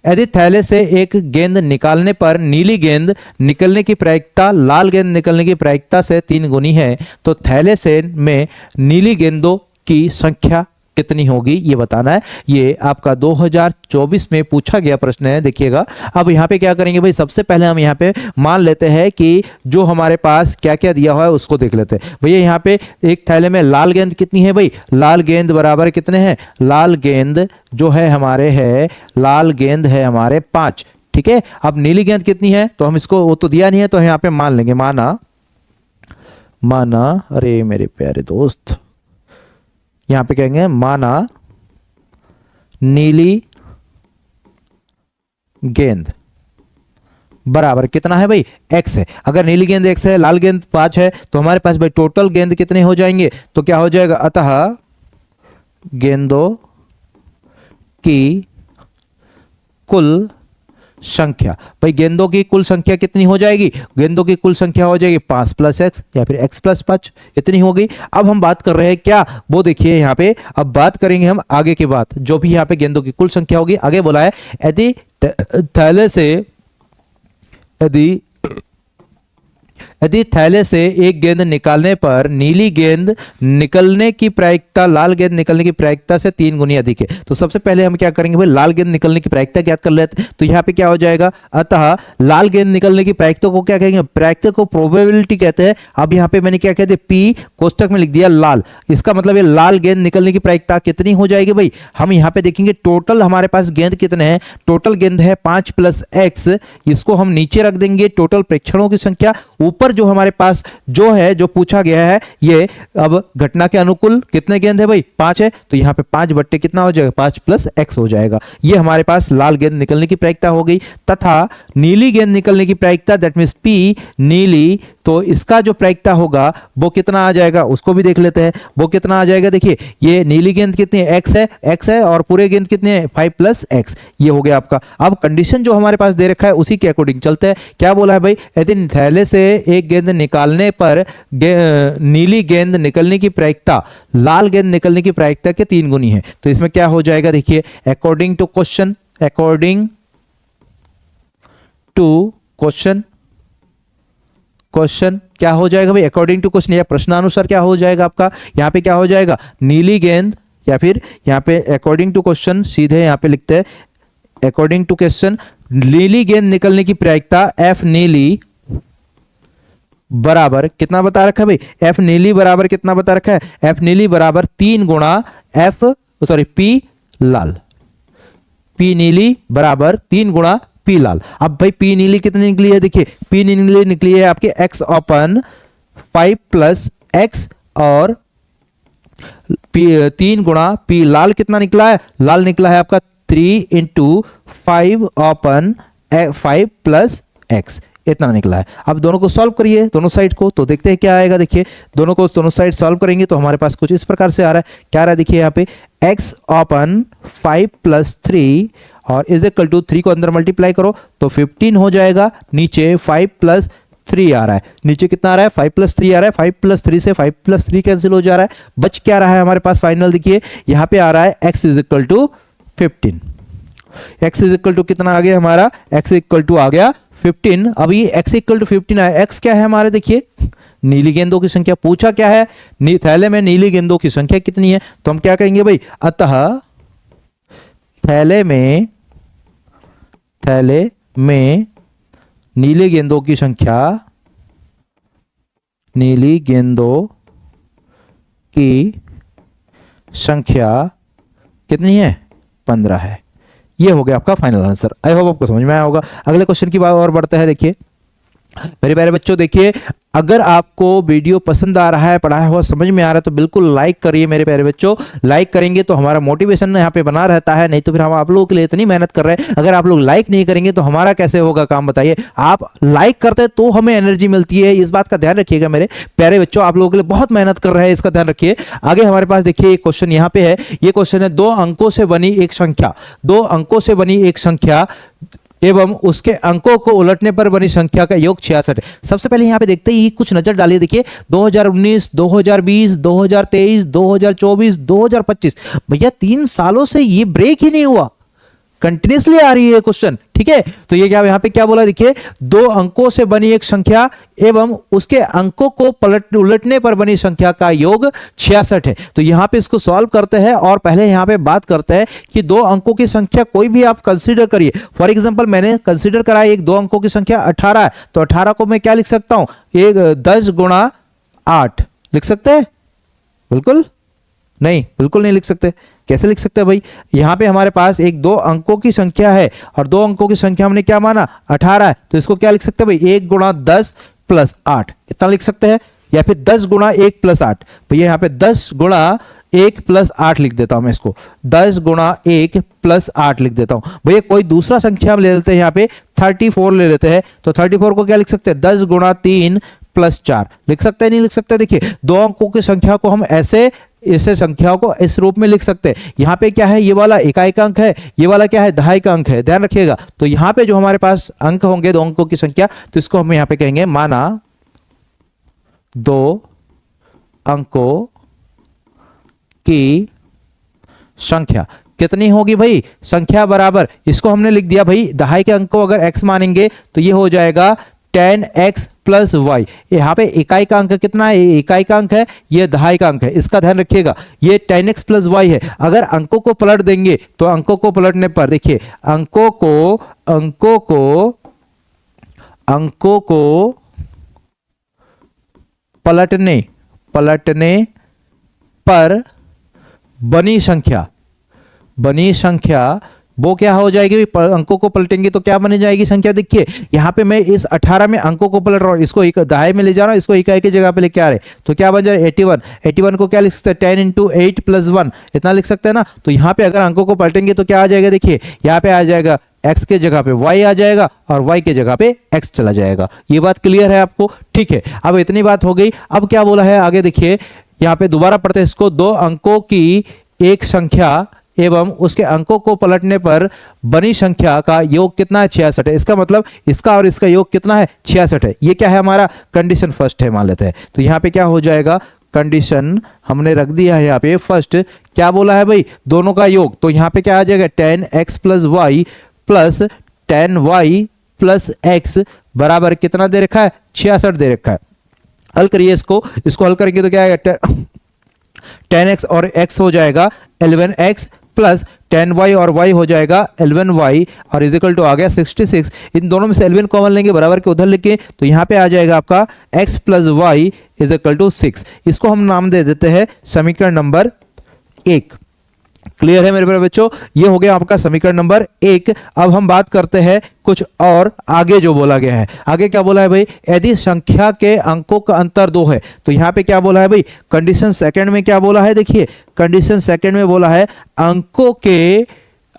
यदि थैले से एक गेंद निकालने पर नीली गेंद निकलने की प्रायिकता लाल गेंद निकलने की प्रायिकता से 3 गुनी है, तो थैले से में नीली गेंदों की संख्या कितनी होगी ये बताना है। ये आपका 2024 में पूछा गया प्रश्न है, देखिएगा। अब यहाँ पे क्या करेंगे भाई, सबसे पहले हम यहाँ पे मान लेते हैं कि जो हमारे पास क्या क्या दिया हुआ है उसको देख लेते हैं। भैया यहाँ पे एक थैले में लाल गेंद कितनी है भाई, लाल गेंद बराबर कितने हैं, लाल गेंद जो है हमारे है, लाल गेंद है हमारे 5, ठीक है। अब नीली गेंद कितनी है तो हम इसको, वो तो दिया नहीं है तो यहाँ पे मान लेंगे, माना अरे मेरे प्यारे दोस्त, यहां पे कहेंगे माना नीली गेंद बराबर कितना है भाई, x है। अगर नीली गेंद x है, लाल गेंद 5 है, तो हमारे पास भाई टोटल गेंद कितने हो जाएंगे, तो क्या हो जाएगा, अतः गेंदों की कुल संख्या। भाई गेंदों की कुल संख्या कितनी हो जाएगी? गेंदों की कुल संख्या हो जाएगी 5 + x या फिर x + 5, इतनी होगी। अब हम बात कर रहे हैं क्या, वो देखिए यहाँ पे, अब बात करेंगे हम आगे की बात, जो भी यहाँ पे गेंदों की कुल संख्या होगी। आगे बोला है यदि थैले से यदि थैले से एक गेंद निकालने पर नीली गेंद निकलने की प्रायिकता लाल गेंद निकलने की प्रायिकता से 3 गुनी अधिक है। तो सबसे पहले हम क्या करेंगे भाई, लाल गेंद निकलने की प्रायिकता ज्ञात कर लेते हैं। तो यहाँ पे क्या हो जाएगा, अतः लाल गेंद निकलने की प्रायिकता को क्या कहेंगे, प्रायिकता को प्रोबेबिलिटी कहते हैं। अब यहाँ पे मैंने क्या कहते हैं, पी कोष्टक में लिख दिया लाल, इसका मतलब ये लाल गेंद निकलने की प्रायिकता कितनी हो जाएगी भाई, हम यहाँ पे देखेंगे टोटल हमारे पास गेंद कितने हैं, टोटल गेंद है 5 + x, इसको हम नीचे रख देंगे टोटल प्रेक्षणों की संख्या। ऊपर जो हमारे पास जो है, जो पूछा गया है, ये अब घटना के अनुकूल कितने गेंद है भाई, 5 है, तो यहाँ पे 5 बट्टे कितना हो जाएगा, 5 + x हो जाएगा। ये हमारे पास लाल गेंद निकलने की प्रायिकता हो गई। तथा नीली गेंद निकलने की प्रायिकता, दैट मींस p नीली, तो इसका जो प्रायिकता होगा वो कितना आ जाएगा, उसको भी देख लेते हैं। वो कितना आ जाएगा, देखिए ये नीली गेंद कितनी है, x है और पूरे गेंद कितने हैं, 5 + x, ये हो गया आपका। अब कंडीशन जो हमारे पास दे रखा है उसी के अकॉर्डिंग चलते हैं। क्या बोला है भाई, यदि थैले से एक गेंद निकालने पर नीली गेंद निकलने की प्रायिकता लाल गेंद निकलने की प्रायिकता के 3 गुनी है। तो इसमें क्या हो जाएगा, देखिए अकॉर्डिंग टू क्वेश्चन क्या हो जाएगा भाई, अकॉर्डिंग टू क्वेश्चन या प्रश्नानुसार क्या हो जाएगा आपका, यहाँ पे क्या हो जाएगा, नीली गेंद, या फिर यहाँ पे अकॉर्डिंग टू क्वेश्चन सीधे यहाँ पे लिखते हैं, अकॉर्डिंग टू क्वेश्चन नीली गेंद निकलने की प्रायिकता f नीली बराबर कितना बता रखा है भाई, f नीली बराबर कितना बता रखा है, f नीली बराबर 3 गुणा p लाल, p नीली बराबर 3 गुणा p लाल। अब भाई p नीली कितनी निकली है, देखिए p नीली निकली है आपके x/5 + x और 3 गुणा p लाल कितना निकला है, लाल निकला है आपका 3 × 5/5 + x, इतना निकला है। अब दोनों को सॉल्व करिए, दोनों साइड को, तो देखते हैं क्या आएगा। देखिए दोनों साइड सॉल्व करेंगे तो हमारे पास कुछ इस प्रकार से आ रहा है। क्या आ रहा है, देखिए यहाँ पे x/5 + 3 और = 3 को अंदर मल्टीप्लाई करो तो 15 हो जाएगा। नीचे 5 + 3 आ रहा है, नीचे कितना आ रहा है, 5 + 3 आ रहा है। 5 + 3 से 5 + 3 कैंसिल हो जा रहा है, बच क्या रहा है हमारे पास फाइनल, देखिए यहाँ पे आ रहा है x = 15। x = कितना आ गया हमारा, x = आ गया 15। अब ये x = 15 है, x क्या है हमारे, देखिए नीली गेंदों की संख्या पूछा क्या है, थैले में नीली गेंदों की संख्या कितनी है, तो हम क्या कहेंगे भाई, अतः थैले में नीली गेंदों की संख्या, नीली गेंदों की संख्या कितनी है, 15 है। ये हो गया आपका फाइनल आंसर। आई होप आपको समझ में आया होगा। अगले क्वेश्चन की बात और बढ़ते हैं। देखिए मेरे प्यारे बच्चों, देखिए अगर आपको वीडियो पसंद आ रहा है, पढ़ाया हुआ समझ में आ रहा है, तो बिल्कुल लाइक करिए मेरे प्यारे बच्चों। लाइक करेंगे तो हमारा मोटिवेशन यहाँ पे बना रहता है, नहीं तो फिर हम आप लोगों के लिए इतनी मेहनत कर रहे हैं, अगर आप लोग लाइक नहीं करेंगे तो हमारा कैसे होगा काम, बताइए। आप लाइक करते हैं तो हमें एनर्जी मिलती है, इस बात का ध्यान रखिएगा मेरे प्यारे बच्चों। आप लोगों के लिए बहुत मेहनत कर रहे हैं, इसका ध्यान रखिए। आगे हमारे पास देखिए एक क्वेश्चन यहाँ पे है। ये क्वेश्चन है 2 अंकों से बनी एक संख्या, 2 अंकों से बनी एक संख्या एवं उसके अंकों को उलटने पर बनी संख्या का योग 66 है। सबसे पहले यहाँ पे देखते ही कुछ नजर डालिए। देखिए 2019, 2020, 2023, 2024, 2025, भैया 3 सालों से ये ब्रेक ही नहीं हुआ, कंटिन्यूसली आ रही है क्वेश्चन, ठीक है। तो ये क्या यहाँ पे क्या बोला, देखिए 2 अंकों से बनी एक संख्या एवं उसके अंकों को उलटने पर बनी संख्या का योग 66 है। तो यहाँ पे इसको सॉल्व करते हैं और पहले यहाँ पे बात करते हैं कि 2 अंकों की संख्या कोई भी आप कंसीडर करिए। फॉर एग्जांपल मैंने कंसीडर करा एक 2 अंकों की संख्या 18 है, तो 18 को मैं क्या लिख सकता हूं, 10 × 8 लिख सकते हैं, बिल्कुल नहीं, बिल्कुल नहीं लिख सकते। कैसे लिख सकते हैं भाई, यहां पे हमारे पास एक 2 अंकों की संख्या है और 2 अंकों की संख्या हमने क्या माना, 18 है, तो इसको क्या लिख सकते हैं भाई, 1 × 10 + 8 इतना लिख सकते हैं, या फिर 10 × 1 + 8। भैया यहाँ पे 10 × 1 + 8 लिख देता हूं मैं, इसको 10 × 1 + 8 लिख देता हूं। भैया कोई दूसरा संख्या हम ले लेते हैं, यहाँ पे 34 ले लेते हैं, तो 34 को क्या लिख सकते हैं, 10 × 3 प्लस 4 लिख सकते हैं, नहीं लिख सकते? देखिए दो अंकों की संख्या को हम ऐसे इसे संख्याओं को इस रूप में लिख सकते हैं। यहाँ पे क्या है, ये वाला इकाई का अंक है, ये वाला क्या है, दहाई का अंक है, ध्यान रखिएगा। तो यहाँ पे जो हमारे पास अंक होंगे दो अंकों की संख्या, तो इसको हम यहाँ पे कहेंगे माना दो अंकों की संख्या कितनी होगी भाई, संख्या बराबर, इसको हमने लिख दिया भाई, दहाई के अंक को अगर x मानेंगे तो ये हो जाएगा 10x प्लस वाई। यहाँ पे इकाई का अंक कितना है, ये इकाई का अंक है, ये दहाई का अंक है, इसका ध्यान रखिएगा। ये 10x प्लस वाई है। अगर अंकों को पलट देंगे तो अंकों को पलटने पर देखिए अंकों को पलटने पर बनी संख्या वो क्या हो जाएगी, अंकों को पलटेंगे तो क्या बनी जाएगी संख्या। देखिए यहाँ पे मैं इस 18 में अंकों को पलट रहा हूँ, इसको दहाई में ले जा रहा हूँ, इसको इकाई की जगह पे लेके आ रहे, तो क्या बन जाए 81। 81 को क्या लिख सकते हैं, 10 इंटू 8 प्लस 1 इतना लिख सकते हैं ना। तो यहाँ पे अगर अंकों को पलटेंगे तो क्या आ जाएगा, देखिए यहाँ पे आ जाएगा x के जगह पे y आ जाएगा और y के जगह पे x चला जाएगा। ये बात क्लियर है आपको, ठीक है। अब इतनी बात हो गई, अब क्या बोला है आगे देखिए, यहाँ पे दोबारा पढ़ते हैं इसको। दो अंकों की एक संख्या एवं उसके अंकों को पलटने पर बनी संख्या का योग कितना है, 66 है। इसका मतलब इसका और इसका योग कितना है, 66 है। ये क्या है, हमारा कंडीशन फर्स्ट है मान लेते हैं। तो यहाँ पे क्या हो जाएगा, कंडीशन हमने रख दिया है यहाँ पे फर्स्ट, क्या बोला है भाई, दोनों का योग। तो यहाँ पे क्या आ जाएगा 10x plus Y plus 10y plus x बराबर कितना दे रखा है, 66 दे रखा है। हल करिए इसको हल करेंगे तो क्या आएगा, 10x और x हो जाएगा 11x प्लस 10y और y हो जाएगा 11y और इज इक्वल टू आ गया 66। इन दोनों में से 11 कॉमन लेंगे, बराबर के उधर लिखे, तो यहाँ पे आ जाएगा आपका x plus Y is equal to 6। इसको हम नाम दे देते हैं समीकरण नंबर 1। क्लियर है मेरे प्यारे बच्चों, ये हो गया आपका समीकरण नंबर 1। अब हम बात करते हैं कुछ और आगे जो बोला गया है। आगे क्या बोला है भाई, यदि संख्या के अंकों का अंतर 2 है, तो यहाँ पे क्या बोला है भाई, कंडीशन सेकंड में क्या बोला है, देखिए कंडीशन सेकंड में बोला है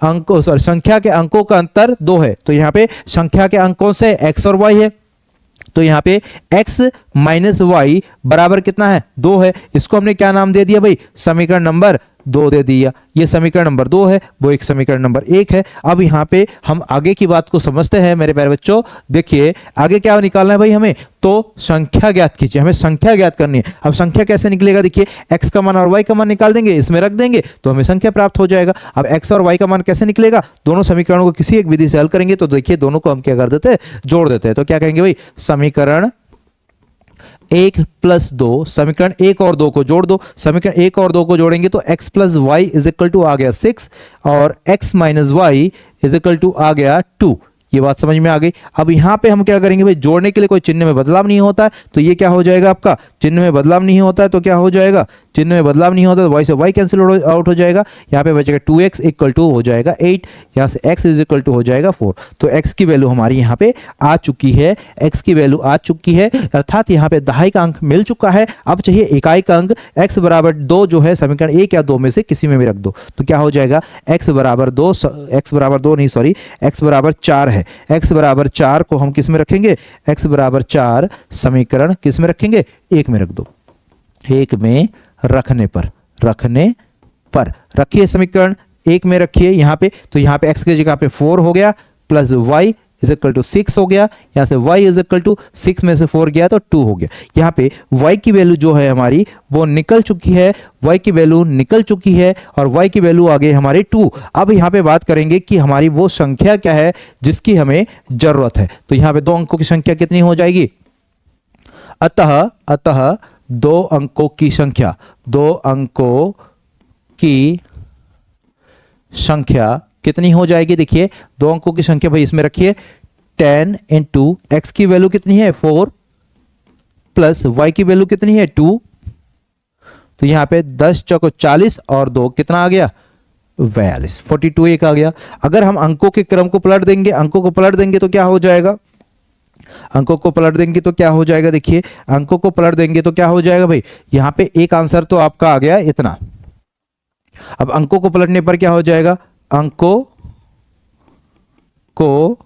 संख्या के अंकों का अंतर 2 है। तो यहाँ पे संख्या के अंकों से x और y है, तो यहाँ पे x माइनस वाई बराबर कितना है, 2 है। इसको हमने क्या नाम दे दिया भाई, समीकरण नंबर 2 दे दिया। ये समीकरण नंबर 2 है, वो एक समीकरण नंबर 1 है। अब यहाँ पे हम आगे की बात को समझते हैं मेरे प्यारे बच्चों। देखिए आगे क्या निकालना है भाई हमें, तो संख्या ज्ञात कीजिए, हमें संख्या ज्ञात करनी है। अब संख्या कैसे निकलेगा, देखिए x का मान और y का मान निकाल देंगे, इसमें रख देंगे तो हमें संख्या प्राप्त हो जाएगा। अब x और y का मान कैसे निकलेगा, दोनों समीकरणों को किसी एक विधि से हल करेंगे, तो देखिए दोनों को हम क्या कर देते हैं, जोड़ देते हैं। तो क्या कहेंगे भाई, समीकरण 1 प्लस 2, समीकरण 1 और 2 को जोड़ दो। समीकरण 1 और 2 को जोड़ेंगे तो x plus Y is equal to आ गया 6 और x minus Y is equal to आ गया 2। ये बात समझ में आ गई। अब यहाँ पे हम क्या करेंगे भाई, जोड़ने के लिए कोई चिन्ह में बदलाव नहीं होता है, तो ये क्या हो जाएगा आपका, चिन्ह में बदलाव नहीं होता है तो क्या हो जाएगा, चिन्ह में बदलाव नहीं होता तो y से y कैंसिल आउट हो जाएगा। यहाँ पे बचेगा 2x इक्वल टू हो जाएगा 8, यहाँ से x इज इक्वल टू हो जाएगा 4। तो x की वैल्यू हमारी यहाँ पे आ चुकी है, x की वैल्यू आ चुकी है, अर्थात यहाँ पे दहाई का अंक मिल चुका है। अब चाहिए इकाई का अंक, x बराबर 2 जो है समीकरण 1 या 2 में से किसी में भी रख दो, तो क्या हो जाएगा, x बराबर 2 x बराबर 4 है। x बराबर 4 को हम किस में रखेंगे, x बराबर 4 समीकरण किस में रखेंगे, 1 में रख दो। 1 में रखने पर रखिए, समीकरण 1 में रखिए यहाँ पे। तो यहाँ पे x की जगह पे 4 हो गया plus y is equal to 6 हो गया, यहाँ से y इज इक्वल टू 6 में से 4 गया तो 2 हो गया। यहाँ पे y की वैल्यू जो है हमारी वो निकल चुकी है, y की वैल्यू निकल चुकी है और y की वैल्यू आ गई हमारी 2। अब यहाँ पे बात करेंगे कि हमारी वो संख्या क्या है जिसकी हमें जरूरत है। तो यहाँ पे 2 अंकों की संख्या कितनी हो जाएगी, अतः 2 अंकों की संख्या, 2 अंकों की संख्या कितनी हो जाएगी, देखिए 2 अंकों की संख्या भाई इसमें रखिए 10 इंटू एक्स की वैल्यू कितनी है 4 प्लस y की वैल्यू कितनी है 2। तो यहां पे 10 चौको 40 और 2 कितना आ गया 42, 42 एक आ गया। अगर हम अंकों के क्रम को पलट देंगे, अंकों को पलट देंगे तो क्या हो जाएगा, अंकों को पलट देंगे तो क्या हो जाएगा, देखिए अंकों को पलट देंगे तो क्या हो जाएगा भाई, यहां पे एक आंसर तो आपका आ गया इतना। अब अंकों को पलटने पर क्या हो जाएगा, अंकों को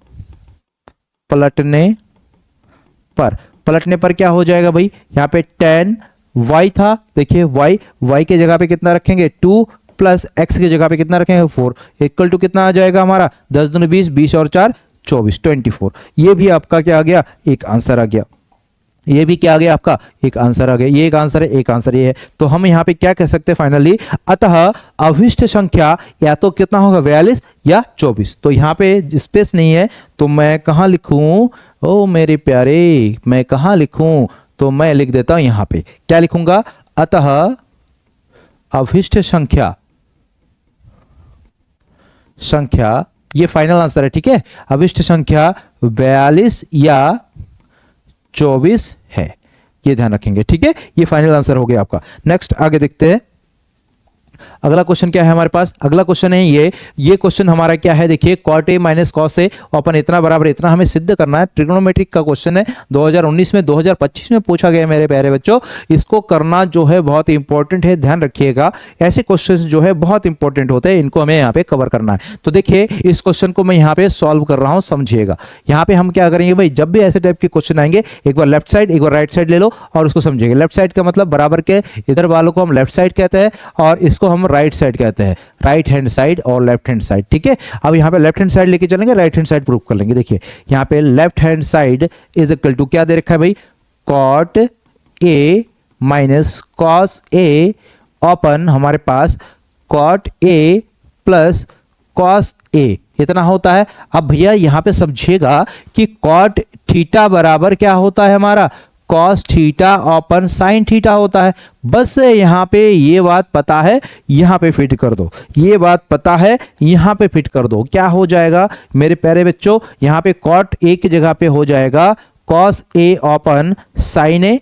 पलटने पर पलटने पर क्या हो जाएगा भाई, यहाँ पे tan y था, देखिए y के जगह पे कितना रखेंगे 2 प्लस x की जगह पे कितना रखेंगे 4, इक्वल टू कितना आ जाएगा हमारा 10 दूनी 20, 20 और 4 24, 24। ये भी आपका क्या आ गया, एक आंसर आ गया। ये भी क्या आ गया आपका, एक आंसर आ गया। ये एक आंसर है, एक आंसर ये है। तो हम यहाँ पे क्या कह सकते हैं फाइनली, अतः अभिष्ट संख्या या तो कितना होगा 42 या 24। तो यहाँ पे स्पेस नहीं है तो मैं कहाँ लिखूं, ओ मेरे प्यारे, मैं कहाँ लिखूं, तो मैं लिख देता हूं यहाँ पे, क्या लिखूंगा, अतः अभिष्ट संख्या, ये फाइनल आंसर है, ठीक है। अभिष्ट संख्या 42 या 24 है, ये ध्यान रखेंगे, ठीक है। ये फाइनल आंसर हो गया आपका। नेक्स्ट आगे देखते हैं, अगला क्वेश्चन क्या है हमारे पास। अगला क्वेश्चन है ये क्वेश्चन हमारा क्या है, देखिए cot a minus cos a अपन इतना बराबर इतना हमें सिद्ध करना है। ट्रिग्नोमेट्रिक का क्वेश्चन है, 2019 में 2025 में पूछा गया मेरे प्यारे बच्चों। इसको करना जो है बहुत इंपॉर्टेंट है, ध्यान रखिएगा। ऐसे क्वेश्चन जो है बहुत इंपॉर्टेंट होते हैं, इनको हमें यहाँ पे कवर करना है। तो देखिए इस क्वेश्चन को मैं यहाँ पे सॉल्व कर रहा हूँ, समझिएगा। यहाँ पे हम क्या करेंगे भाई, जब भी ऐसे टाइप के क्वेश्चन आएंगे, एक बार लेफ्ट साइड एक बार राइट साइड ले लो और उसको समझिएगा। लेफ्ट साइड का मतलब बराबर के इधर वालों को हम लेफ्ट साइड कहते हैं और इसको हम राइट साइड कहते हैं, राइट हैंड साइड और लेफ्ट हैंड साइड, ठीक है। अब यहाँ पे लेफ्ट हैंड साइड लेके चलेंगे, राइट हैंड साइड प्रूव कर लेंगे। देखिए यहाँ पे left hand side is equal to क्या दे रखा है भाई, cot a minus cos a upon हमारे पास cot a plus cos a इतना होता है। अब भैया यहाँ पे समझिएगा कि cot थीटा बराबर क्या होता है हमारा, cos theta open sin theta होता है। बस यहाँ पे ये बात पता है, यहाँ पे फिट कर दो, ये बात पता है, यहाँ पे फिट कर दो। क्या हो जाएगा मेरे प्यारे बच्चों, यहाँ पे cot a की जगह पे हो जाएगा cos a open sin a,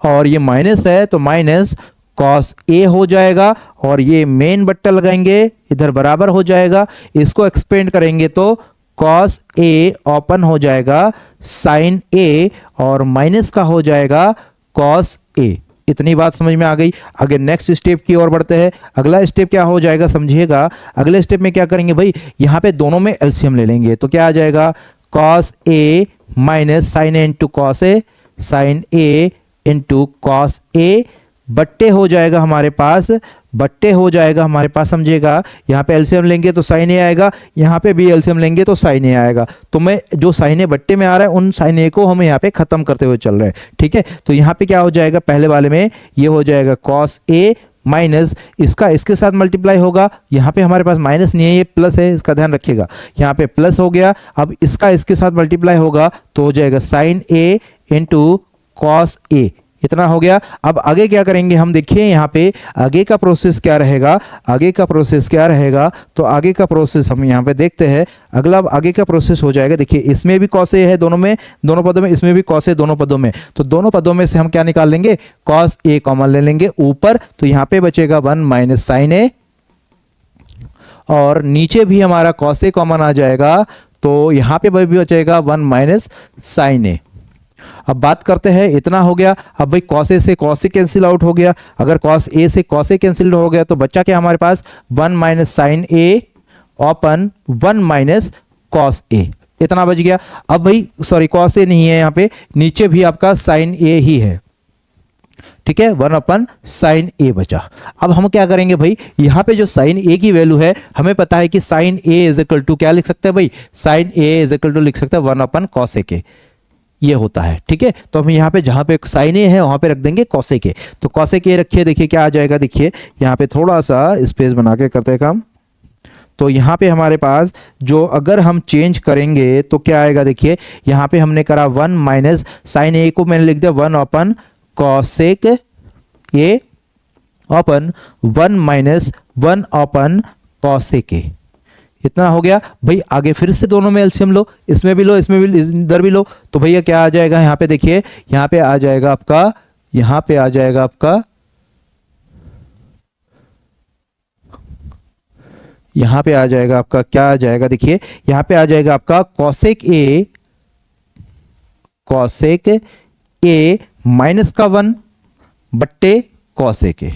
और ये माइनस है तो माइनस cos a हो जाएगा, और ये मेन बट्टा लगाएंगे इधर बराबर हो जाएगा। इसको एक्सपेंड करेंगे तो cos a ओपन हो जाएगा sin a, और माइनस का हो जाएगा cos a। इतनी बात समझ में आ गई। आगे नेक्स्ट स्टेप की ओर बढ़ते हैं। अगला स्टेप क्या हो जाएगा समझिएगा। अगले स्टेप में क्या करेंगे भाई, यहाँ पे दोनों में एलसीएम ले लेंगे तो क्या आ जाएगा, cos a minus sin a into cos a, sin a into cos a बट्टे हो जाएगा हमारे पास, बट्टे हो जाएगा हमारे पास, समझिएगा। यहाँ पे एलसीएम लेंगे तो sin a आएगा, यहाँ पे भी एलसीएम लेंगे तो sin a आएगा। तो मैं जो sin a बट्टे में आ रहा है उन sin a को हम यहाँ पे खत्म करते हुए चल रहे हैं, ठीक है। तो यहाँ पे क्या हो जाएगा, पहले वाले में ये हो जाएगा cos a माइनस इसका इसके साथ मल्टीप्लाई होगा। यहाँ पे हमारे पास माइनस नहीं है, ये प्लस है, इसका ध्यान रखिएगा। यहाँ पे प्लस हो गया, अब इसका इसके साथ मल्टीप्लाई होगा तो हो जाएगा sin a into cos a, इतना हो गया। अब आगे क्या करेंगे हम, देखिए यहाँ पे आगे का प्रोसेस क्या रहेगा, आगे का प्रोसेस क्या रहेगा, तो आगे का प्रोसेस हम यहाँ पे देखते हैं। अगला आगे का प्रोसेस हो जाएगा, देखिए इसमें भी cos a है दोनों में, दोनों पदों में, इसमें भी cos a दोनों पदों में, तो दोनों पदों में से हम क्या निकाल लेंगे, cos a कॉमन ले लेंगे ऊपर, तो यहाँ पे बचेगा 1 माइनस sin a, और नीचे भी हमारा cos a कॉमन आ जाएगा तो यहाँ पे भी बचेगा 1 माइनस sin a। अब बात करते हैं, इतना हो गया। अब भाई cos a से cos a कैंसिल आउट हो गया, अगर cos a से cos a कैंसिल हो गया तो बच्चा क्या हमारे पास 1 minus sin a open 1 minus cos a, इतना बच गया। अब भाई सॉरी cos a नहीं है, यहाँ पे नीचे भी आपका sin a ही है, ठीक है, 1 अपन sin a बचा। अब हम क्या करेंगे भाई, यहाँ पे जो sin a की वैल्यू है हमें पता है कि sin a is equal to क्या लिख सकते हैं भाई, sin a is equal to लिख सकते हैं 1 अपन cos a के, ये होता है, ठीक है। तो हम यहाँ पे जहाँ पे sin a है वहाँ पे रख देंगे cos a के, तो cos a के रखिए, देखिए क्या आ जाएगा, देखिए यहाँ पे थोड़ा सा स्पेस बना के करते हैं काम। तो यहाँ पे हमारे पास जो अगर हम चेंज करेंगे तो क्या आएगा, देखिए यहाँ पे हमने करा 1 माइनस sin a को मैंने लिख दिया 1 open cosec a open 1 minus 1 open cosec a, इतना हो गया भाई। आगे फिर से दोनों में एलसीएम लो, इसमें भी लो, इसमें भी, इधर भी लो, तो भैया क्या आ जाएगा, यहाँ पे देखिए यहाँ पे आ जाएगा आपका, यहाँ पे आ जाएगा आपका, यहाँ पे आ जाएगा आपका, क्या आ जाएगा, देखिए यहाँ पे आ जाएगा आपका cosec a माइनस का 1 बट्टे cosec a,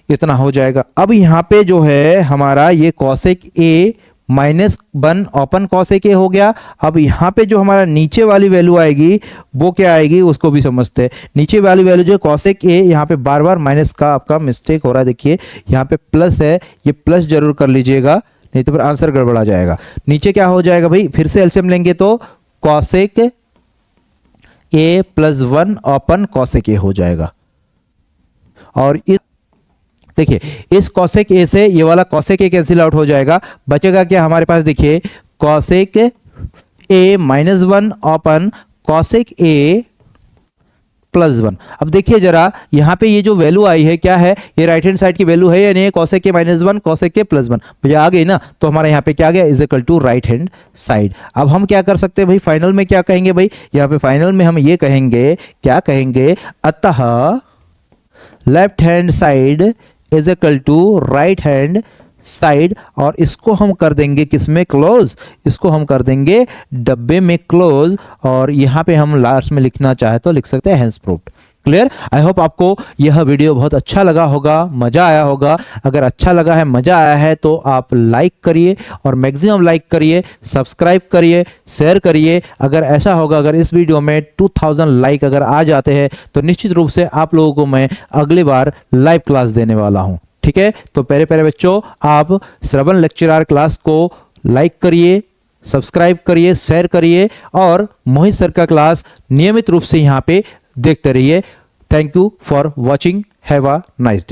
इतना हो जाएगा। अब यहाँ पे जो है हमारा ये cosec a -1 open cosec a हो गया। अब यहाँ पे जो हमारा नीचे वाली वैल्यू आएगी वो क्या आएगी उसको भी समझते हैं। नीचे वाली वैल्यू जो cosec a, यहाँ पे बार बार माइनस का आपका मिस्टेक हो रहा है, देखिए यहाँ पे प्लस है, ये प्लस जरूर कर लीजिएगा नहीं तो फिर आंसर गड़बड़ा जाएगा। नीचे क्या हो जाएगा भाई, फिर से एलसीएम लेंगे तो cosec a + 1 open cosec a हो जाएगा। और इस देखिए इस cosec a से ये वाला cosec a कैंसिल आउट हो जाएगा, बचेगा क्या हमारे पास, देखिए cosec a -1 open cosec a + 1। अब देखिए जरा यहाँ पे ये जो वैल्यू आई है क्या है, ये राइट हैंड साइड की वैल्यू है या नहीं है, cosec a -1 cosec a + 1 मुझे आ गई ना, तो हमारा यहाँ पे क्या आ गया, = राइट हैंड साइड। अब हम क्या कर सकते हैं भाई, फाइनल में क्या कहेंगे भाई, यहाँ पे फाइनल में हम ये कहेंगे, क्या कहेंगे, अतः left hand side = right hand side. और इसको हम कर देंगे किसमें क्लोज, इसको हम कर देंगे डब्बे में क्लोज। और यहाँ पे हम लास्ट में लिखना चाहे तो लिख सकते हैं hence proved. Clear. I hope आपको यह वीडियो बहुत अच्छा लगा होगा, मजा आया होगा। अगर अच्छा लगा है, मजा आया है तो आप लाइक करिए और मैक्सिमम लाइक करिए, सब्सक्राइब करिए, शेयर करिए। अगर ऐसा होगा, अगर इस वीडियो में 2000 लाइक अगर आ जाते हैं तो निश्चित रूप से आप लोगों को मैं अगली बार लाइव क्लास देने वाला हूं। ठीक है, तो प्यारे प्यारे बच्चों, आप श्रवण लेक्चरर क्लास को लाइक करिए, सब्सक्राइब करिए, शेयर करिए और मोहित सर का क्लास नियमित रूप से यहाँ पे देखते रहिए। Thank you for watching. Have a nice day.